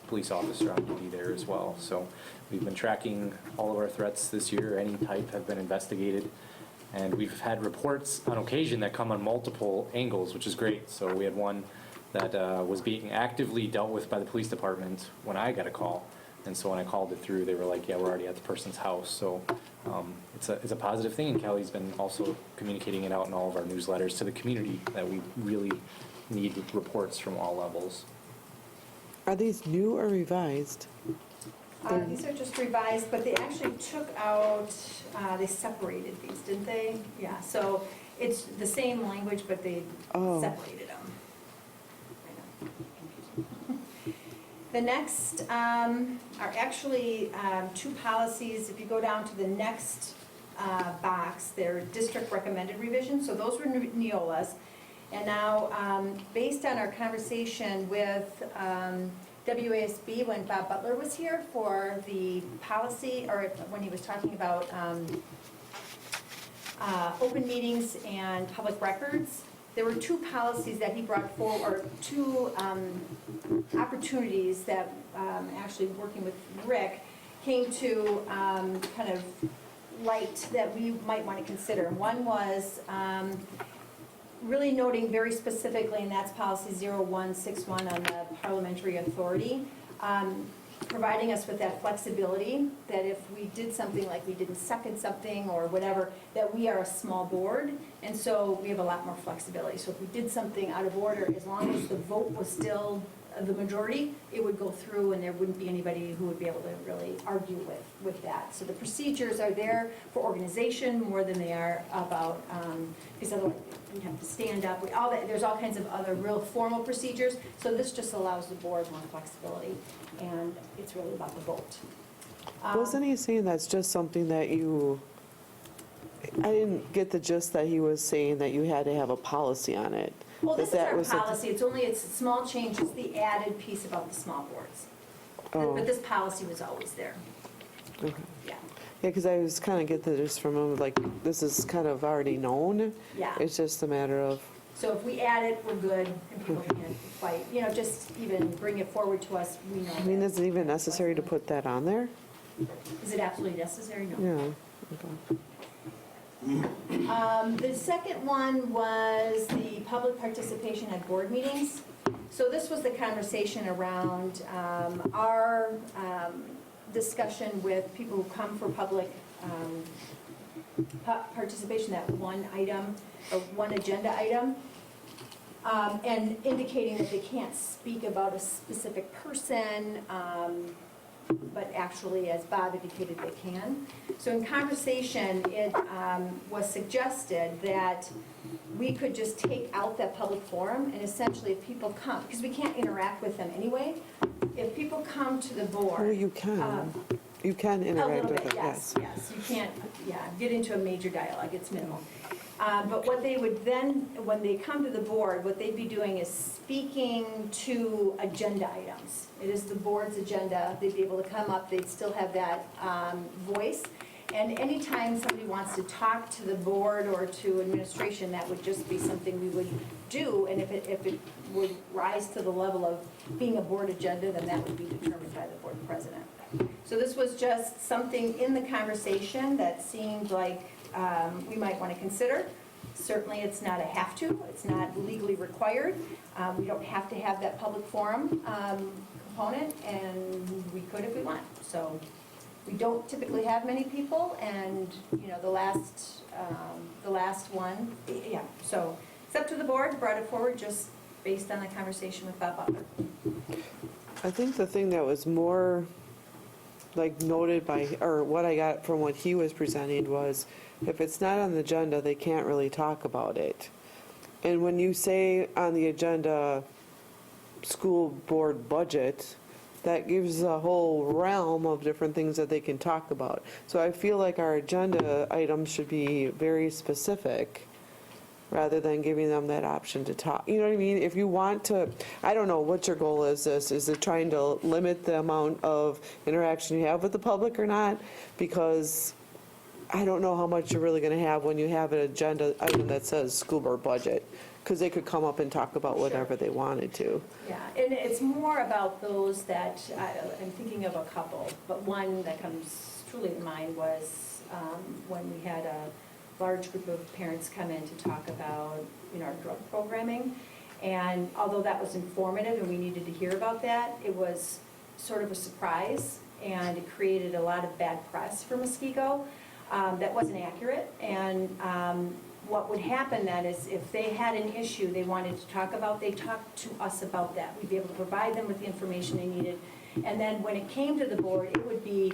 police officer on duty there as well. So we've been tracking all of our threats this year. Any type have been investigated. And we've had reports on occasion that come on multiple angles, which is great. So we had one that was being actively dealt with by the police department when I got a call. And so when I called it through, they were like, yeah, we're already at the person's house. So it's a positive thing. And Kelly's been also communicating it out in all of our newsletters to the community that we really need reports from all levels. Are these new or revised? These are just revised, but they actually took out, they separated these, didn't they? Yeah, so it's the same language, but they Oh. separated them. The next are actually two policies. If you go down to the next box, they're district recommended revisions, so those were Neola's. And now, based on our conversation with WASB, when Bob Butler was here for the policy, or when he was talking about open meetings and public records, there were two policies that he brought forward, or two opportunities that, actually working with Rick, came to kind of light that we might want to consider. One was really noting very specifically, and that's policy 0161 on the parliamentary authority, providing us with that flexibility that if we did something like we didn't second something or whatever, that we are a small board, and so we have a lot more flexibility. So if we did something out of order, as long as the vote was still the majority, it would go through and there wouldn't be anybody who would be able to really argue with that. So the procedures are there for organization more than they are about, because otherwise we have to stand up, all that, there's all kinds of other real formal procedures. So this just allows the board more flexibility, and it's really about the vote. Wasn't he saying that's just something that you, I didn't get the gist that he was saying that you had to have a policy on it. Well, this is That our was something- policy, it's a small change, it's the added piece about the small boards. Oh. But this policy was always there, Okay. yeah. Yeah, because I was kind of get the gist from him, like, this is kind of already known. Yeah. It's just a matter of, So if we add it, we're good, and people can't fight, just even bring it forward to us, we know I mean, that. is it even necessary to put that on there? Is it absolutely necessary? No. Yeah. Okay. The second one was the public participation at board meetings. So this was the conversation around our discussion with people who come for public participation, that one item, or one agenda item, and indicating that they can't speak about a specific person, but actually, as Bob indicated, they can. So in conversation, it was suggested that we could just take out that public forum, and essentially if people come, because we can't interact with them anyway, if people come to the board. Well, you can. You can interact with A little it, bit, yes, yes. yes. You can't, get into a major dialogue, it's minimal. But what they would then, when they come to the board, what they'd be doing is speaking to agenda items. It is the board's agenda, they'd be able to come up, they'd still have that voice. And anytime somebody wants to talk to the board or to administration, that would just be something we would do. And if it would rise to the level of being a board agenda, then that would be determined by the board president. So this was just something in the conversation that seemed like we might want to consider. Certainly, it's not a have to, it's not legally required. We don't have to have that public forum component, and we could if we want. So we don't typically have many people, and the last one, yeah. So it's up to the board. Brought it forward just based on the conversation with Bob Butler. I think the thing that was more like noted by, or what I got from what he was presenting was, if it's not on the agenda, they can't really talk about it. And when you say on the agenda, school board budget, that gives a whole realm of different things that they can talk about. So I feel like our agenda items should be very specific, rather than giving them that option to talk. You know what I mean? If you want to, I don't know what your goal is. Is it trying to limit the amount of interaction you have with the public or not? Because I don't know how much you're really going to have when you have an agenda item that says school board budget, because they could come up and talk about whatever they wanted to. Yeah, and it's more about those that, I'm thinking of a couple, but one that comes truly to mind was when we had a large group of parents come in to talk about, our drug programming. And although that was informative and we needed to hear about that, it was sort of a surprise, and it created a lot of bad press for Muskego that wasn't accurate. And what would happen then is if they had an issue they wanted to talk about, they talked to us about that. We'd be able to provide them with the information they needed. And then when it came to the board, it would be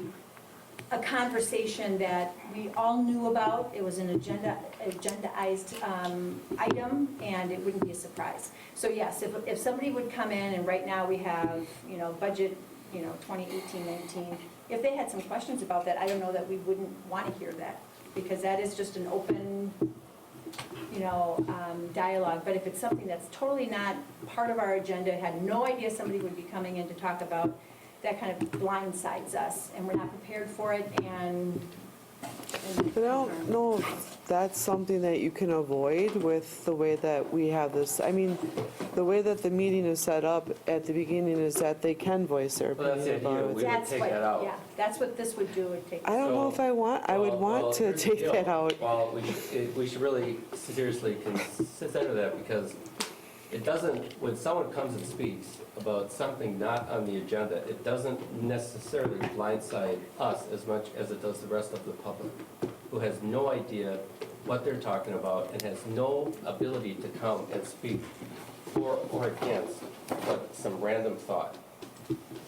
a conversation that we all knew about. It was an agendaized item, and it wouldn't be a surprise. So yes, if somebody would come in, and right now we have, budget, 2018, 19, if they had some questions about that, I don't know that we wouldn't want to hear that, because that is just an open, dialogue. But if it's something that's totally not part of our agenda, had no idea somebody would be coming in to talk about, that kind of blindsides us, and we're not prepared for it, and But I don't know if that's something that you can avoid with the way that we have this. I mean, the way that the meeting is set up at the beginning is that they can voice their Well, that's the opinion idea. about We it. would take that out. Yeah, that's what this would do, would take. I don't know if I would want to here's the take deal. that out. Well, we should really seriously consider that, because it doesn't, when someone comes and speaks about something not on the agenda, it doesn't necessarily blindside us as much as it does the rest of the public, who has no idea what they're talking about and has no ability to come and speak for or against but some random thought.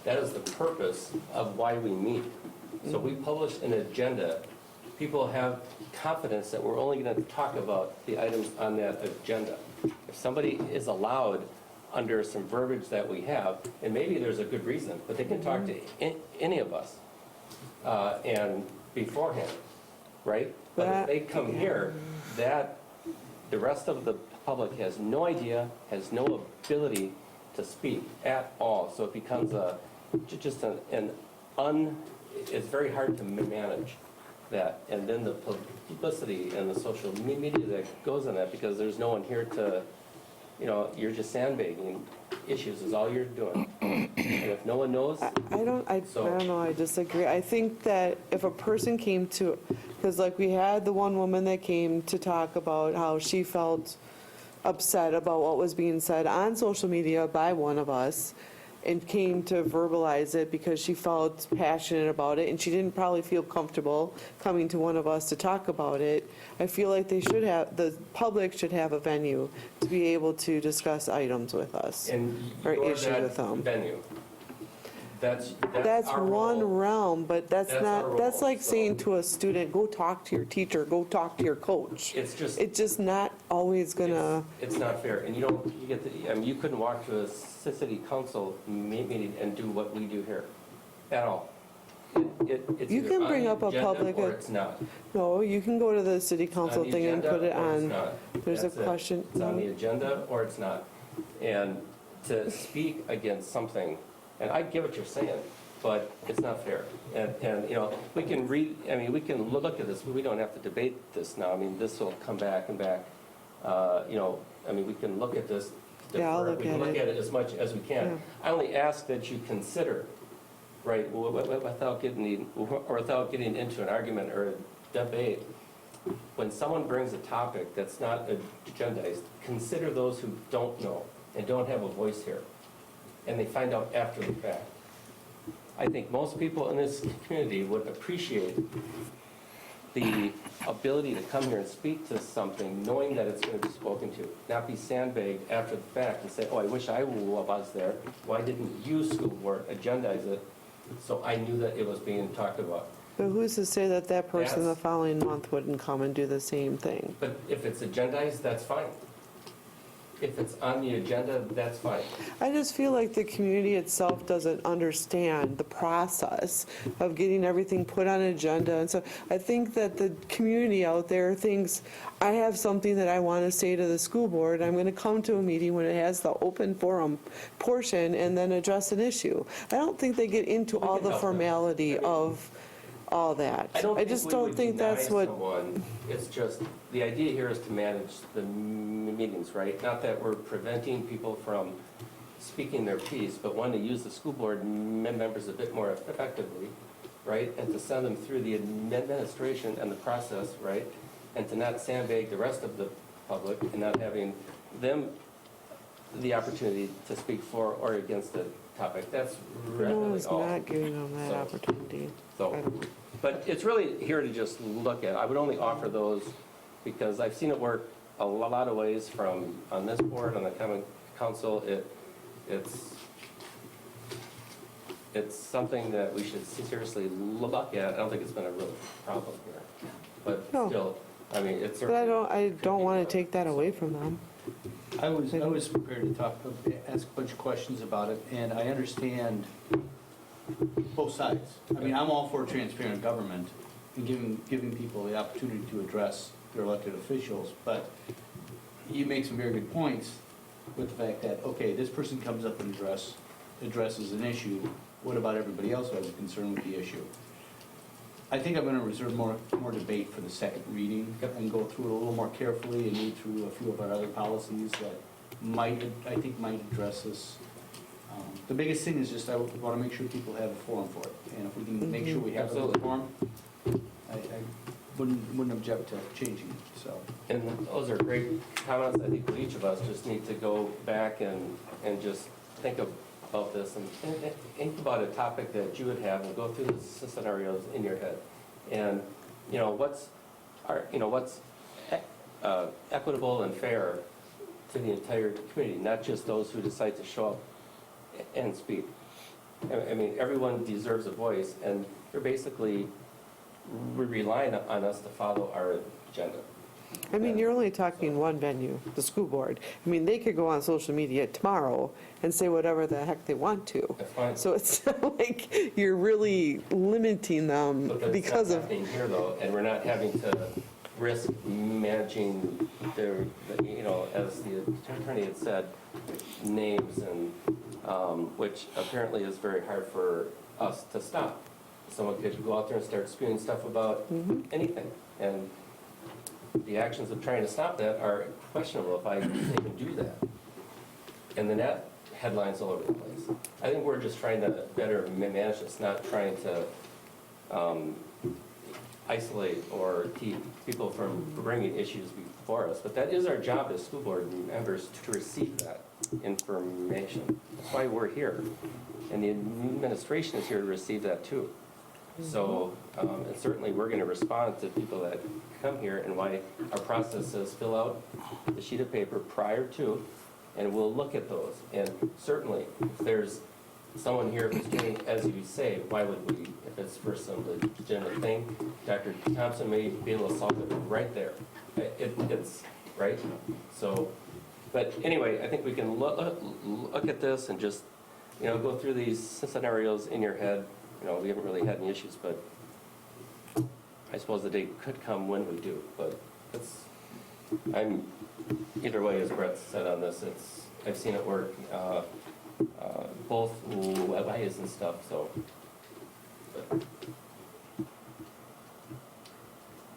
That is the purpose of why we meet. So we publish an agenda. People have confidence that we're only going to talk about the items on that agenda. If somebody is allowed under some verbiage that we have, and maybe there's a good reason, but they can talk to any of us and beforehand, right? But if they come here, that the rest of the public has no idea, has no ability to speak at all. So it becomes it's very hard to manage that. And then the publicity and the social media that goes on that, because there's no one here to, you're just sandbagging issues is all you're doing. And if no one knows. I don't know, I disagree. I think that if a person came to, because like we had the one woman that came to talk about how she felt upset about what was being said on social media by one of us, and came to verbalize it because she felt passionate about it, and she didn't probably feel comfortable coming to one of us to talk about it. I feel like the public should have a venue to be able to discuss items with us, or you're issues with them. venue. That's our one role. realm, but that's That's our not, that's role, like so- saying to a student, go talk to your teacher, go talk to your coach. It's just not always gonna. It's not fair, and you couldn't walk to a city council meeting and do what we do here, at all. It's You either can on bring the up a agenda public. or it's not. No, you can go to the city council On the thing and agenda put it or it's on. not. There's a That's it. question. It's on the agenda or it's not. And to speak against something, and I get what you're saying, but it's not fair. And we can we can look at this, but we don't have to debate this now. I mean, this will come back and back. We can look at this. Yeah, I'll look We can at look it. at it as much as we can. Yeah. I only ask that you consider, right, without getting into an argument or a debate, when someone brings a topic that's not agendized, consider those who don't know and don't have a voice here, and they find out after the fact. I think most people in this community would appreciate the ability to come here and speak to something knowing that it's going to be spoken to, not be sandbagged after the fact and say, oh, I wish I was there. Why didn't you, school board, agendize it so I knew that it was being talked about? But who's to say that that person the That's- following month wouldn't come and do the same thing? But if it's agendized, that's fine. If it's on the agenda, that's fine. I just feel like the community itself doesn't understand the process of getting everything put on an agenda. And so I think that the community out there thinks, I have something that I want to say to the school board. I'm going to come to a meeting when it has the open forum portion and then address an issue. I don't think they get into all the formality of all that. I just don't think that's what. It's just, the idea here is to manage the meetings, right? Not that we're preventing people from speaking their piece, but one, to use the school board members a bit more effectively, right? And to send them through the administration and the process, right? And to not sandbag the rest of the public and not having them the opportunity to speak for or against the topic. That's No really one's all. not giving them that opportunity. But it's really here to just look at. I would only offer those because I've seen it work a lot of ways from on this board, on the common council. it's something that we should seriously look at. I don't think it's been a real problem here. But No. still, I mean, it's But certainly. I don't want to take that away from them. I was prepared to ask a bunch of questions about it, and I understand both sides. I mean, I'm all for transparent government and giving people the opportunity to address their elected officials, but you make some very good points with the fact that, okay, this person comes up and addresses an issue, what about everybody else who has a concern with the issue? I think I'm gonna reserve more debate for the second reading and go through it a little more carefully and read through a few of our other policies that I think might address this. The biggest thing is just I wanna make sure people have a forum for it, and if we can make sure we have a Absolutely. forum, I wouldn't object to changing it, so. And those are great comments. I think each of us just need to go back and just think about this and think about a topic that you would have and go through the scenarios in your head. And, what's equitable and fair to the entire community, not just those who decide to show up and speak. I mean, everyone deserves a voice, and they're basically relying on us to follow our agenda. I mean, you're only talking one venue, the school board. I mean, they could go on social media tomorrow and say whatever the heck they want to. That's fine. So it's not like you're really limiting them But because that's of, not happening here, though, and we're not having to risk managing their, as the attorney had said, names and, which apparently is very hard for us to stop. Someone could go out there and start spewing stuff about anything, and the actions of trying to stop that are questionable if I can even do that. And then that headlines all over the place. I think we're just trying to better manage this, not trying to isolate or keep people from bringing issues before us. But that is our job as school board members to receive that information. That's why we're here. And the administration is here to receive that too. So, and certainly we're going to respond to people that come here, and why our process is fill out the sheet of paper prior to, and we'll look at those. And certainly, if there's someone here who's doing, as you say, why would we, if it's for some legitimate thing, Dr. Thompson may be able to solve it right there. It's, right? So, but anyway, I think we can look at this and just, go through these scenarios in your head. We haven't really had any issues, but I suppose the day could come when we do. But I'm, either way, as Brett said on this, I've seen it work, both ways and stuff, so. But.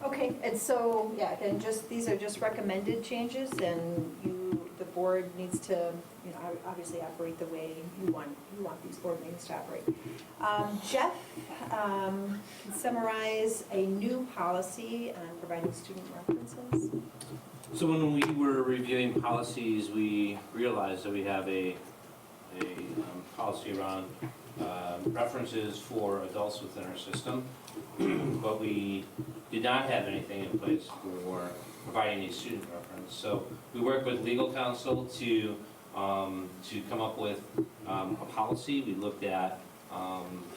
Okay, and so, yeah, and these are just recommended changes, and the board needs to, obviously operate the way you want these board meetings to operate. Jeff can summarize a new policy on providing student references. So when we were reviewing policies, we realized that we have a policy around references for adults within our system, but we did not have anything in place for providing a student reference. So we worked with legal counsel to come up with a policy. We looked at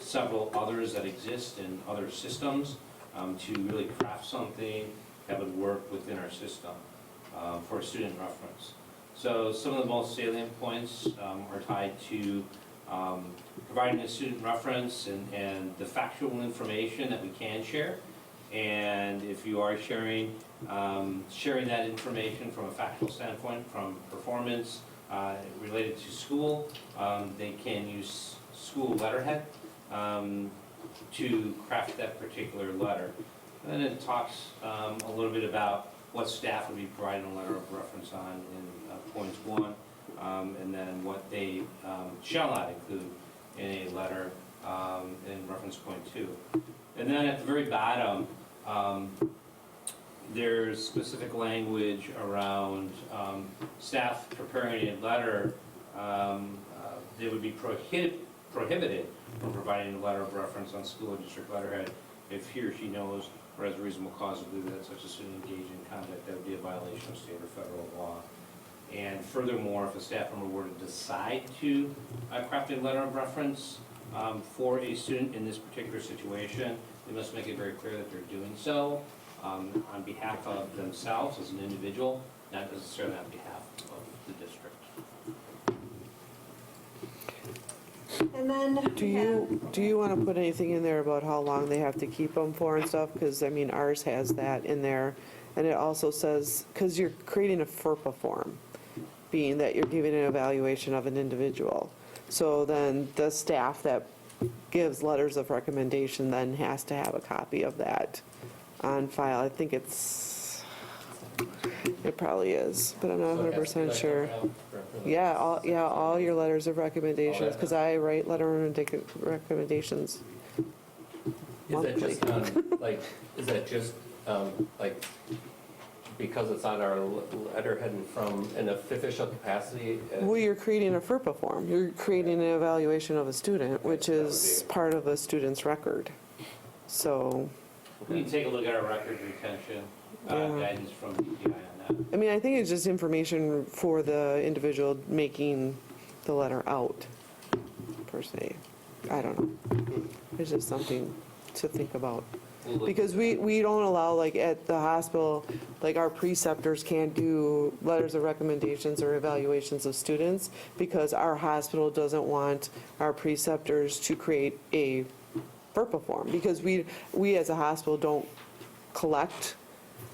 several others that exist in other systems to really craft something that would work within our system for a student reference. So some of the most salient points are tied to providing a student reference and the factual information that we can share. And if you are sharing that information from a factual standpoint, from performance related to school, they can use school letterhead to craft that particular letter. And then it talks a little bit about what staff would be providing a letter of reference on in points 1, and then what they shall not include in a letter in reference point 2. And then at the very bottom, there's specific language around staff preparing a letter. They would be prohibited from providing a letter of reference on school or district letterhead if he or she knows or has a reasonable cause to believe that such a student engaged in conduct that would be a violation of state or federal law. And furthermore, if a staff member were to decide to craft a letter of reference, For a student in this particular situation, they must make it very clear that they're doing so on behalf of themselves as an individual, not necessarily on behalf of the district. And then Do you want to put anything in there about how long they have to keep them for and stuff? Because, I mean, ours has that in there. And it also says, because you're creating a FERPA form, being that you're giving an evaluation of an individual. So then the staff that gives letters of recommendation then has to have a copy of that on file. I think it probably is, but I'm not 100% sure. Yeah, all your letters of recommendations, because I write letter of recommendations monthly. Is that just, like, because it's on our letterhead and from an official capacity? Well, you're creating a FERPA form. You're creating an evaluation of a student, which is part of a student's record. So. We can take a look at our record retention guidance from DPI on that. I mean, I think it's just information for the individual making the letter out, per se. I don't know. It's just something to think about. Because we don't allow, like, at the hospital, like, our preceptors can't do letters of recommendations or evaluations of students because our hospital doesn't want our preceptors to create a FERPA form. Because we as a hospital don't collect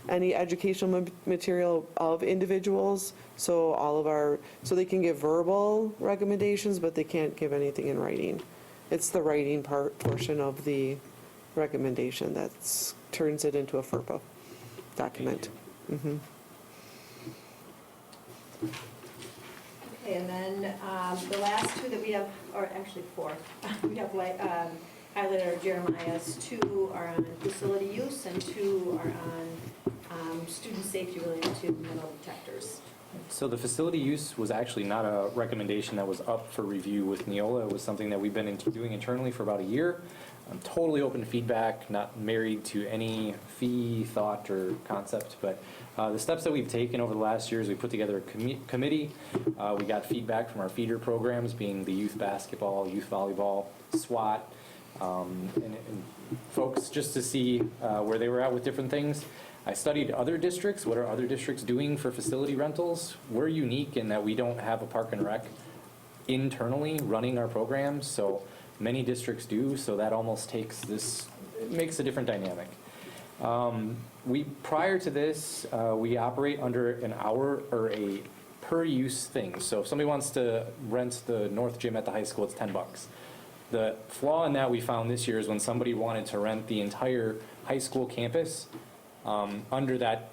any educational material of individuals, so they can give verbal recommendations, but they can't give anything in writing. It's the writing portion of the recommendation that turns it into a FERPA document. Mm-hmm. Okay, and then the last two that we have, or actually four, we have highlighted are Jeremiah's. Two are on facility use and two are on student safety related to metal detectors. So the facility use was actually not a recommendation that was up for review with Neola. It was something that we've been doing internally for about a year. I'm totally open to feedback, not married to any fee, thought, or concept, but the steps that we've taken over the last year is we put together a committee. We got feedback from our feeder programs, being the youth basketball, youth volleyball, SWAT, and folks, just to see where they were at with different things. I studied other districts. What are other districts doing for facility rentals? We're unique in that we don't have a park and rec internally running our programs, so many districts do, so that almost takes this, it makes a different dynamic. Prior to this, we operate under an hour or a per use thing. So if somebody wants to rent the North Gym at the high school, it's $10. The flaw in that we found this year is when somebody wanted to rent the entire high school campus, under that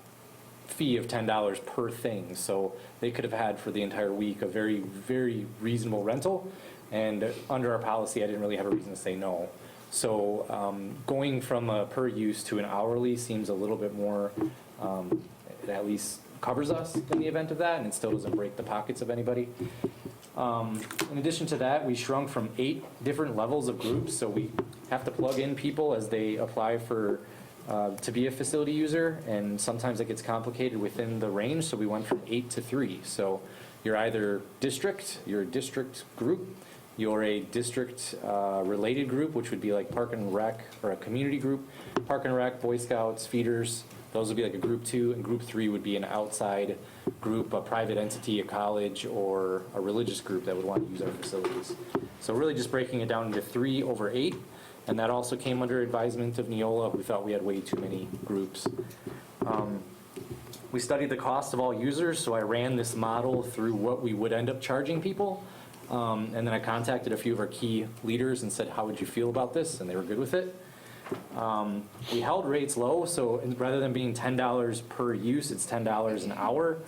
fee of $10 per thing. So they could have had for the entire week a very, very reasonable rental. And under our policy, I didn't really have a reason to say no. So going from a per use to an hourly seems a little bit more, it at least covers us in the event of that, and it still doesn't break the pockets of anybody. In addition to that, we shrunk from 8 different levels of groups, so we have to plug in people as they apply for to be a facility user, and sometimes it gets complicated within the range, so we went from 8 to 3. So you're either district, you're a district group, you're a district related group, which would be like Park and Rec, or a community group, Park and Rec, Boy Scouts, feeders, those would be like a group 2, and group 3 would be an outside group, a private entity, a college, or a religious group that would want to use our facilities. So really just breaking it down into 3 over 8. And that also came under advisement of Neola. We thought we had way too many groups. We studied the cost of all users, so I ran this model through what we would end up charging people. And then I contacted a few of our key leaders and said, how would you feel about this? And they were good with it. We held rates low, so rather than being $10 per use, it's $10 an hour.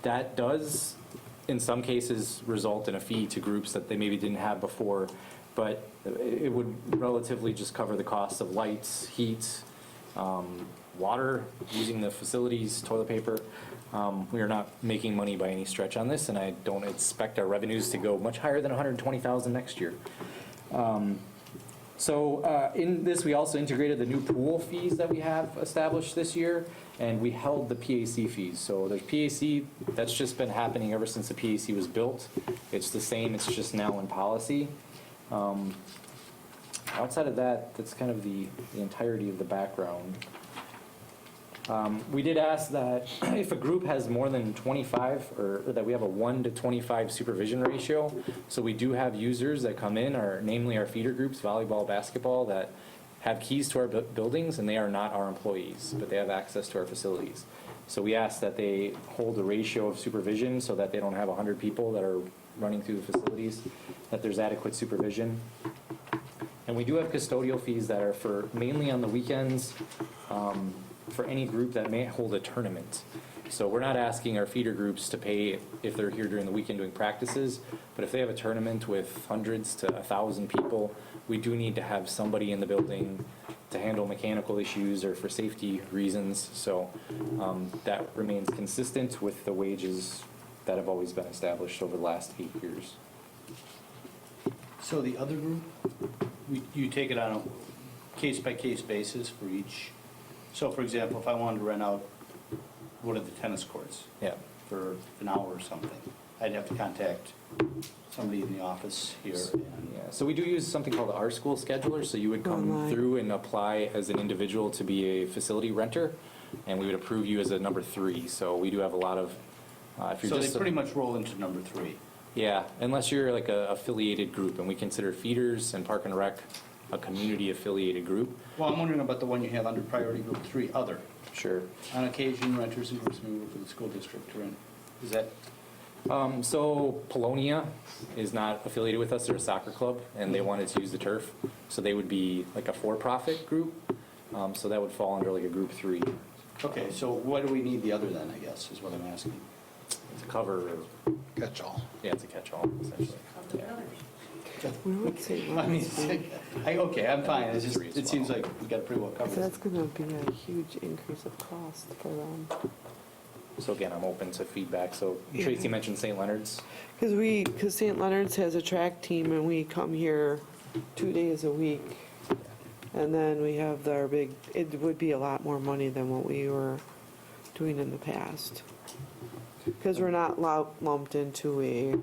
That does, in some cases, result in a fee to groups that they maybe didn't have before. But it would relatively just cover the costs of lights, heat, water, using the facilities, toilet paper. We are not making money by any stretch on this, and I don't expect our revenues to go much higher than $120,000 next year. So in this, we also integrated the new pool fees that we have established this year, and we held the PAC fees. So there's PAC, that's just been happening ever since the PAC was built. It's the same, it's just now in policy. Outside of that, that's kind of the entirety of the background. We did ask that if a group has more than 25, or that we have a 1 to 25 supervision ratio. So we do have users that come in, namely our feeder groups, volleyball, basketball, that have keys to our buildings, and they are not our employees, but they have access to our facilities. So we ask that they hold a ratio of supervision so that they don't have 100 people that are running through the facilities, that there's adequate supervision. And we do have custodial fees that are for mainly on the weekends, for any group that may hold a tournament. So we're not asking our feeder groups to pay if they're here during the weekend doing practices, but if they have a tournament with hundreds to 1,000 people, we do need to have somebody in the building to handle mechanical issues or for safety reasons. So that remains consistent with the wages that have always been established over the last 8 years. So the other group, you take it on a case-by-case basis for each. So for example, if I wanted to rent out one of the tennis courts for an hour or something, I'd have to contact somebody in the office here. Yeah, so we do use something called our school scheduler. So you would come Online. through and apply as an individual to be a facility renter, and we would approve you as a number 3. So we do have a lot of, if you're So just they pretty much roll into number 3. Yeah, unless you're like a affiliated group, and we consider feeders and Park and Rec a community affiliated group. Well, I'm wondering about the one you have under priority group 3, other. Sure. On occasion, renters and groups may work with the school district to rent. Is that? So Polonia is not affiliated with us. They're a soccer club, and they wanted to use the turf. So they would be like a for-profit group. So that would fall under like a group 3. Okay, so why do we need the other then, I guess, is what I'm asking. It's a cover. Catch-all. Yeah, it's a catch-all, essentially. Yeah. I mean, okay, I'm fine. It's just, it seems like we got it pretty well So covered. that's gonna be a huge increase of cost for them. So again, I'm open to feedback. So Tracy mentioned St. Leonard's. Because St. Leonard's has a track team and we come here 2 days a week. And then we have our big, it would be a lot more money than what we were doing in the past. Because we're not lumped into a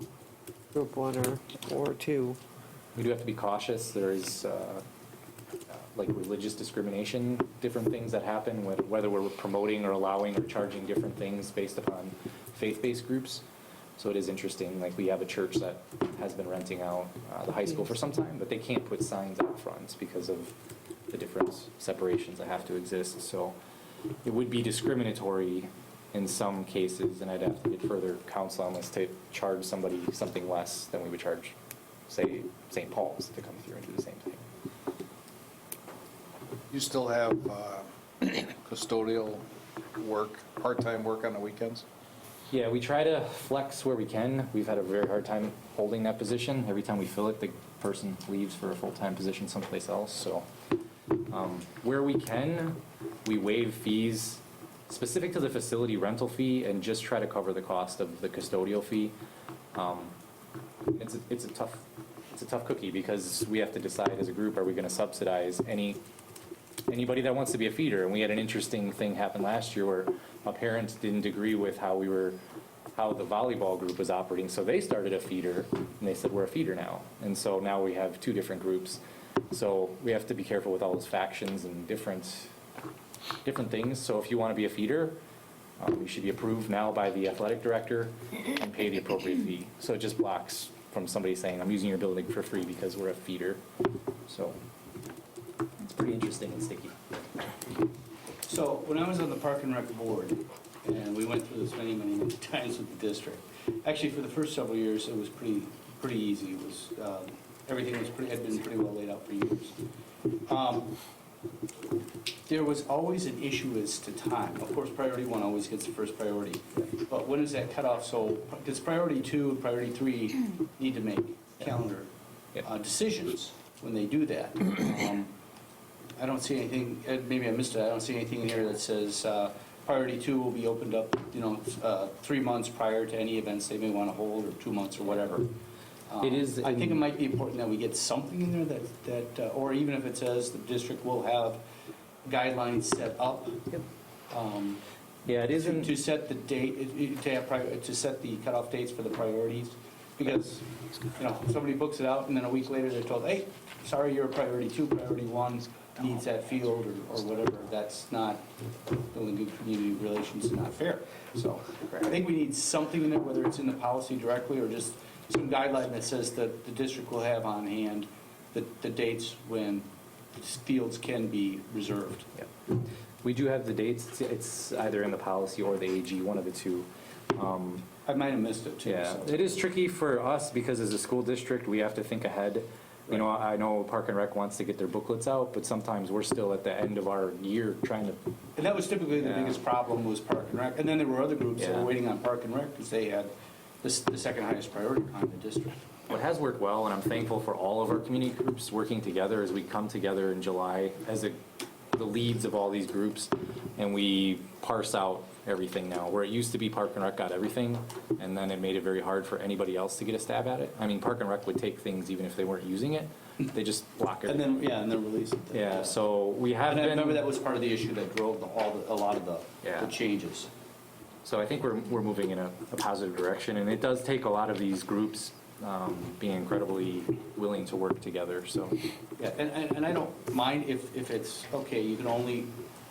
group 1 or 2. We do have to be cautious. There is like religious discrimination, different things that happen, whether we're promoting or allowing or charging different things based upon faith-based groups. So it is interesting, like we have a church that has been renting out the high school for some time, but they can't put signs out front because of the different separations that have to exist. So it would be discriminatory in some cases, and I'd have to get further counsel on this to charge somebody something less than we would charge, say, St. Paul's to come through and do the same thing. You still have custodial work, part-time work on the weekends? Yeah, we try to flex where we can. We've had a very hard time holding that position. Every time we fill it, the person leaves for a full-time position someplace else. So where we can, we waive fees specific to the facility rental fee and just try to cover the cost of the custodial fee. It's a tough cookie because we have to decide as a group, are we going to subsidize anybody that wants to be a feeder? And we had an interesting thing happen last year where a parent didn't agree with how the volleyball group was operating, so they started a feeder, and they said, we're a feeder now. And so now we have 2 different groups. So we have to be careful with all those factions and different things. So if you want to be a feeder, you should be approved now by the athletic director and pay the appropriate fee. So it just blocks from somebody saying, I'm using your building for free because we're a feeder. So it's pretty interesting and sticky. So when I was on the Park and Rec board, and we went through this many times with the district, actually for the first several years it was pretty easy. It was everything had been pretty well laid out for years. There was always an issue as to time. Of course, priority 1 always gets the first priority. But when is that cutoff? So does priority 2 and priority 3 need to make calendar decisions when they do that? I don't see anything, maybe I missed it, I don't see anything here that says priority 2 will be opened up, 3 months prior to any events they may want to hold, or 2 months or whatever. It is. I think it might be important that we get something in there that or even if it says the district will have guidelines set up. Yeah, it isn't. To set the date, to set the cutoff dates for the priorities. Because, somebody books it out and then a week later they're told, hey, sorry, you're a priority 2, priority 1 needs that field or whatever. That's not building good community relations, not fair. So I think we need something in it, whether it's in the policy directly or just some guideline that says that the district will have on hand the dates when fields can be reserved. Yeah. We do have the dates. It's either in the policy or the AG, one of the two. I might have missed it too. Yeah, so. it is tricky for us because as a school district, we have to think ahead. You know, I know Park and Rec wants to get their booklets out, but sometimes we're still at the end of our year trying to. And that was typically the biggest problem was Park and Rec. And then there were other groups that were waiting on Park and Rec because they had the second highest priority on the district. What has worked well, and I'm thankful for all of our community groups working together as we come together in July as the leads of all these groups, and we parse out everything now. Where it used to be Park and Rec got everything, and then it made it very hard for anybody else to get a stab at it. I mean, Park and Rec would take things even if they weren't using it. They just block it. And then, and then release it. Yeah, so we have and been. I remember that was part of the issue that drove a lot of the changes. So I think we're moving in a positive direction, and it does take a lot of these groups being incredibly willing to work together, so. Yeah, and I don't mind if it's, okay, you can only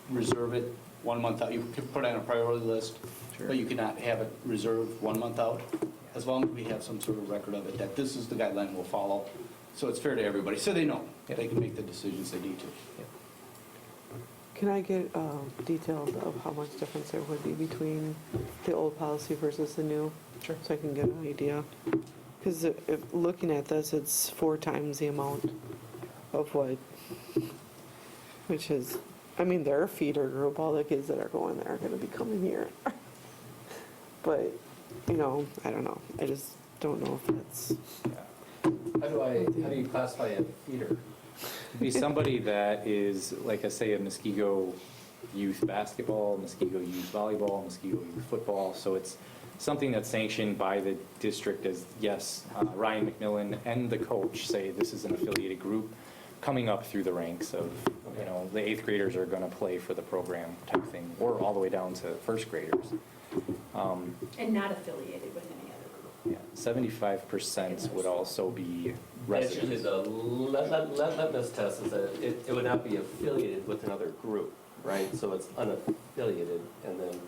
reserve it 1 month out. You can put it on a priority list, but you cannot have it reserved 1 month out, as long as we have some sort of record of it, that this is the guideline we'll follow. So it's fair to everybody, so they know. They can make the decisions they need to. Can I get details of how much difference there would be between the old policy versus the new? Sure. So I can get an idea. Because looking at this, it's 4 times the amount of what, which is, I mean, they're a feeder group. All the kids that are going there are going to be coming here. But, I don't know. I just don't know if that's. How do you classify a feeder? Be somebody that is, like I say, a Muskego youth basketball, Muskego youth volleyball, Muskego youth football. So it's something that's sanctioned by the district as, yes, Ryan McMillan and the coach say this is an affiliated group coming up through the ranks of, the 8th graders are going to play for the program type thing, or all the way down to 1st graders. And not affiliated with any other group. Yeah, 75% would also be That's usually residents. the litmus test is that it would not be affiliated with another group, right? So it's unaffiliated, and then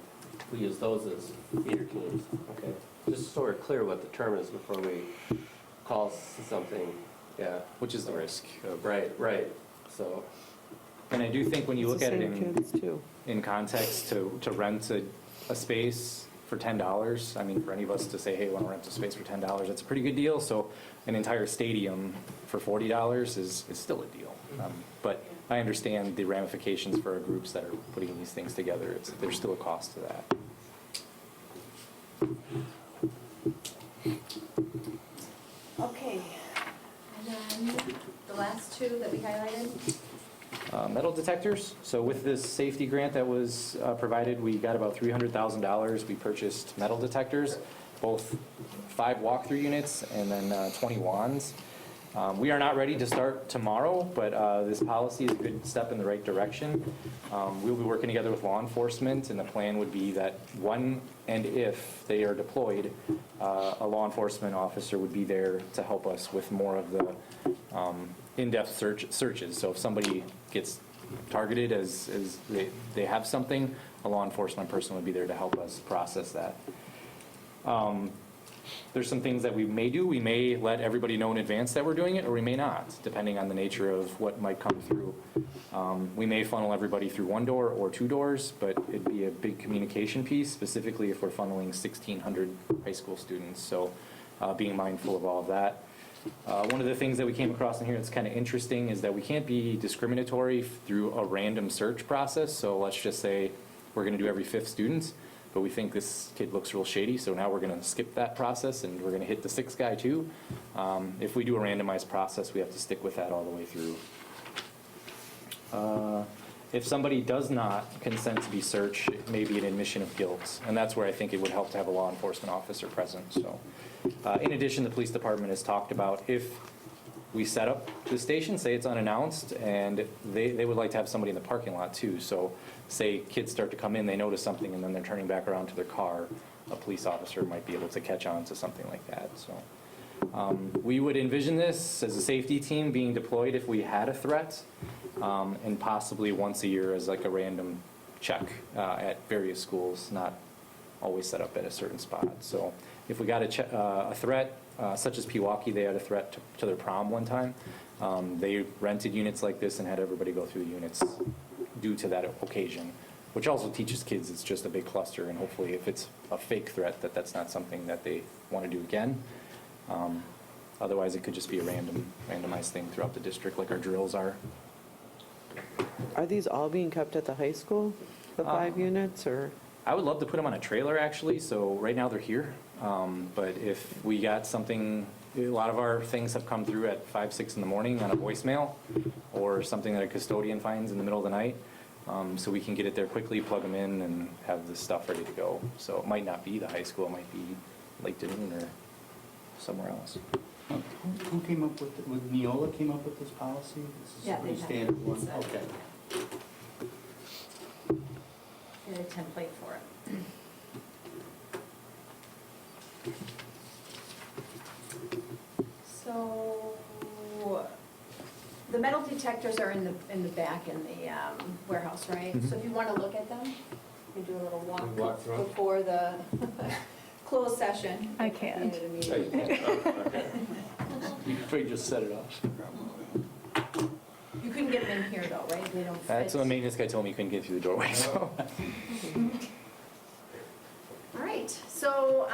we use those as feeder teams. Okay, just so we're clear what the term is before we call something, Which is the risk. Right, so. And I do think when you look at it Kids too. in context to rent a space for $10, I mean, for any of us to say, hey, I want to rent a space for $10, that's a pretty good deal. So an entire stadium for $40 is still a deal. But I understand the ramifications for groups that are putting these things together. There's still a cost to that. Okay, and then the last 2 that we highlighted. Metal detectors. So with this safety grant that was provided, we got about $300,000. We purchased metal detectors, both 5 walkthrough units and then 20 wands. We are not ready to start tomorrow, but this policy is a good step in the right direction. We'll be working together with law enforcement, and the plan would be that and if they are deployed, a law enforcement officer would be there to help us with more of the in-depth searches. So if somebody gets targeted as they have something, a law enforcement person would be there to help us process that. There's some things that we may do. We may let everybody know in advance that we're doing it, or we may not, depending on the nature of what might come through. We may funnel everybody through 1 door or 2 doors, but it'd be a big communication piece, specifically if we're funneling 1,600 high school students. So being mindful of all of that. One of the things that we came across in here that's kind of interesting is that we can't be discriminatory through a random search process. So let's just say we're going to do every 5th student, but we think this kid looks real shady, so now we're going to skip that process and we're going to hit the 6th guy too. If we do a randomized process, we have to stick with that all the way through. If somebody does not consent to be searched, it may be an admission of guilt, and that's where I think it would help to have a law enforcement officer present. So, in addition, the police department has talked about if we set up the station, say it's unannounced, and they would like to have somebody in the parking lot too. So say kids start to come in, they notice something, and then they're turning back around to their car, a police officer might be able to catch on to something like that. So We would envision this as a safety team being deployed if we had a threat, and possibly once a year as like a random check at various schools, not always set up at a certain spot. So if we got a threat, such as Pewaukee, they had a threat to their prom one time. They rented units like this and had everybody go through the units due to that occasion, which also teaches kids it's just a big cluster, and hopefully if it's a fake threat, that's not something that they want to do again. Otherwise, it could just be a randomized thing throughout the district, like our drills are. Are these all being kept at the high school, the 5 units, or? I would love to put them on a trailer, actually, so right now they're here. But if we got something, a lot of our things have come through at 5, 6 in the morning on a voicemail, or something that a custodian finds in the middle of the night. So we can get it there quickly, plug them in, and have the stuff ready to go. So it might not be the high school, it might be Lake Dune or somewhere else. Who came up with, Neola came up with this policy? This is a pretty standard one, okay. Get a template for it. So, the metal detectors are in the back in the warehouse, right? Mhm. So if you want to look at them, you can do a little Walk through 'em? before the closed session. I can't. At the end of the meeting. You could probably just set it off. You couldn't get them in here though, right? They don't fit. That's what the maintenance guy told me, he couldn't get through the doorway, so. All right, so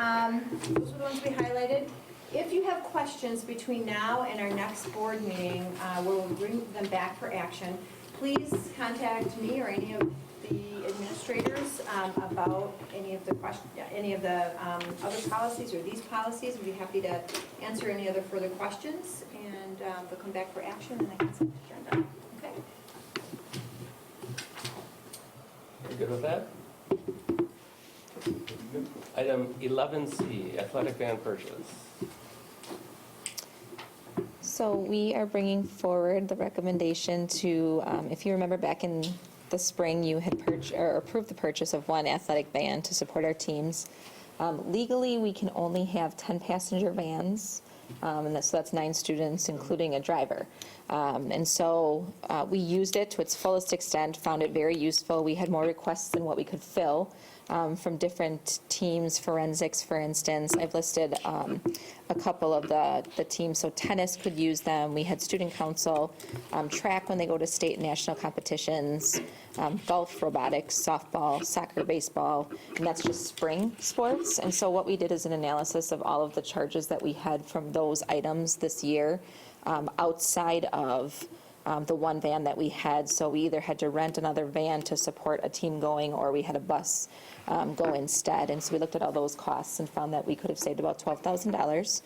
those are the ones we highlighted. If you have questions between now and our next board meeting, we'll bring them back for action. Please contact me or any of the administrators about any of the other policies or these policies. We'd be happy to answer any other further questions, and they'll come back for action in the consent agenda. Okay? You good with that? Item 11C, athletic band purchase. So we are bringing forward the recommendation to, if you remember back in the spring, you had approved the purchase of one athletic van to support our teams. Legally, we can only have 10 passenger vans, and so that's 9 students, including a driver. And so we used it to its fullest extent, found it very useful. We had more requests than what we could fill from different teams, forensics, for instance. I've listed a couple of the teams, so tennis could use them. We had student council, track when they go to state and national competitions, golf, robotics, softball, soccer, baseball, and that's just spring sports. And so what we did is an analysis of all of the charges that we had from those items this year, outside of the one van that we had. So we either had to rent another van to support a team going, or we had a bus go instead. And so we looked at all those costs and found that we could have saved about $12,000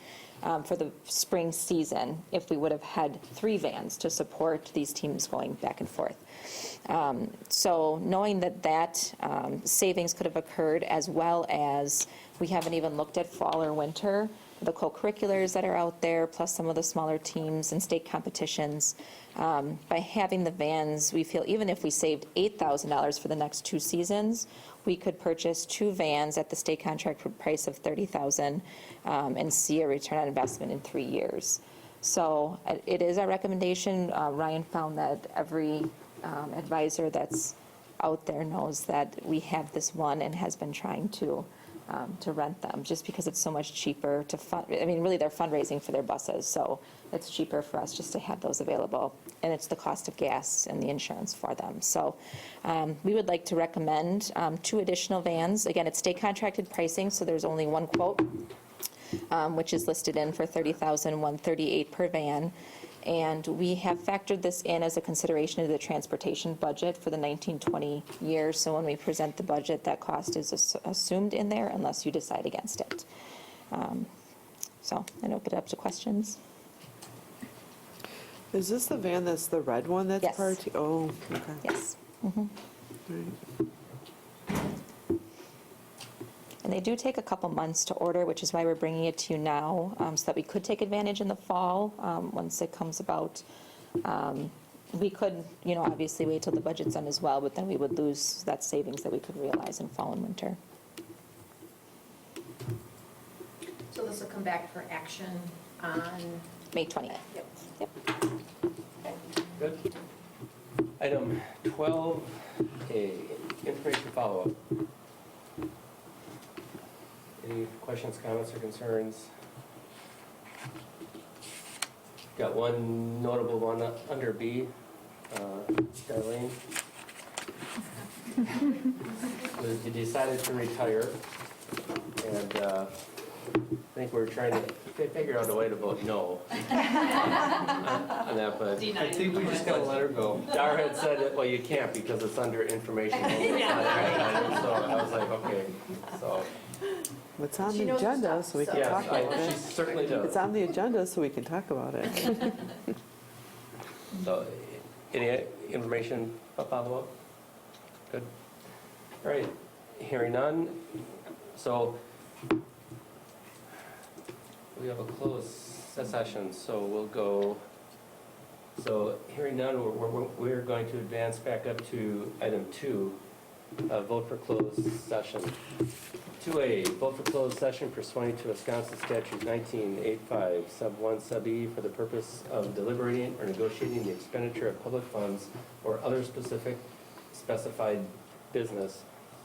for the spring season if we would have had 3 vans to support these teams going back and forth. So knowing that savings could have occurred, as well as we haven't even looked at fall or winter, the co-curriculars that are out there, plus some of the smaller teams and state competitions. By having the vans, we feel even if we saved $8,000 for the next 2 seasons, we could purchase 2 vans at the state contract price of $30,000 and see a return on investment in 3 years. So it is our recommendation. Ryan found that every advisor that's out there knows that we have this one and has been trying to rent them, just because it's so much cheaper to fund. I mean, really, they're fundraising for their buses, so it's cheaper for us just to have those available, and it's the cost of gas and the insurance for them. So we would like to recommend 2 additional vans. Again, it's state contracted pricing, so there's only one quote, which is listed in for $30,138 per van. And we have factored this in as a consideration of the transportation budget for the 1920 years. So when we present the budget, that cost is assumed in there unless you decide against it. So I'd open it up to questions. Is this the van that's the red one that's Yes. part? Oh, okay. Yes. Mhm. Right. And they do take a couple months to order, which is why we're bringing it to you now, so that we could take advantage in the fall once it comes about. We could, obviously wait till the budget's done as well, but then we would lose that savings that we could realize in fall and winter. So this will come back for action on, May 20th. yep. Good. Item 12A, information follow-up. Any questions, comments, or concerns? Got one notable one under B, Darlene. You decided to retire, and I think we're trying to figure out a way to vote no on that, but I think we just gotta let her go. Dar had said, well, you can't because it's under information. only. It's not action item. So I was like, okay, so. It's on She the knows her agenda, stuff, so we can so- talk about She it. certainly does. It's on the agenda, so we can talk about it. So, any information follow-up? Good. All right, hearing none. So, we have a closed session, so we'll go, so hearing none, we're going to advance back up to item 2, vote for closed session. 2A, vote for closed session pursuant to Wisconsin Statute 1985, Sub 1, Sub E, for the purpose of deliberating or negotiating the expenditure of public funds or other specified business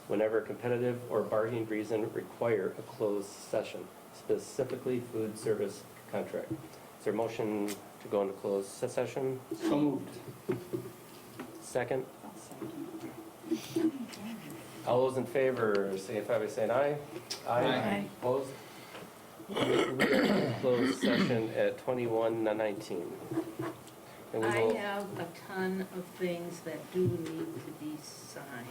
whenever competitive or bargaining reason require a closed session, specifically food service contract. Is there a motion to go into closed session? So moved. Second? All those in favor, signify by saying aye. Aye. Opposed? We are in closed session at 21:19. And we I will- have a ton of things that do need to be signed.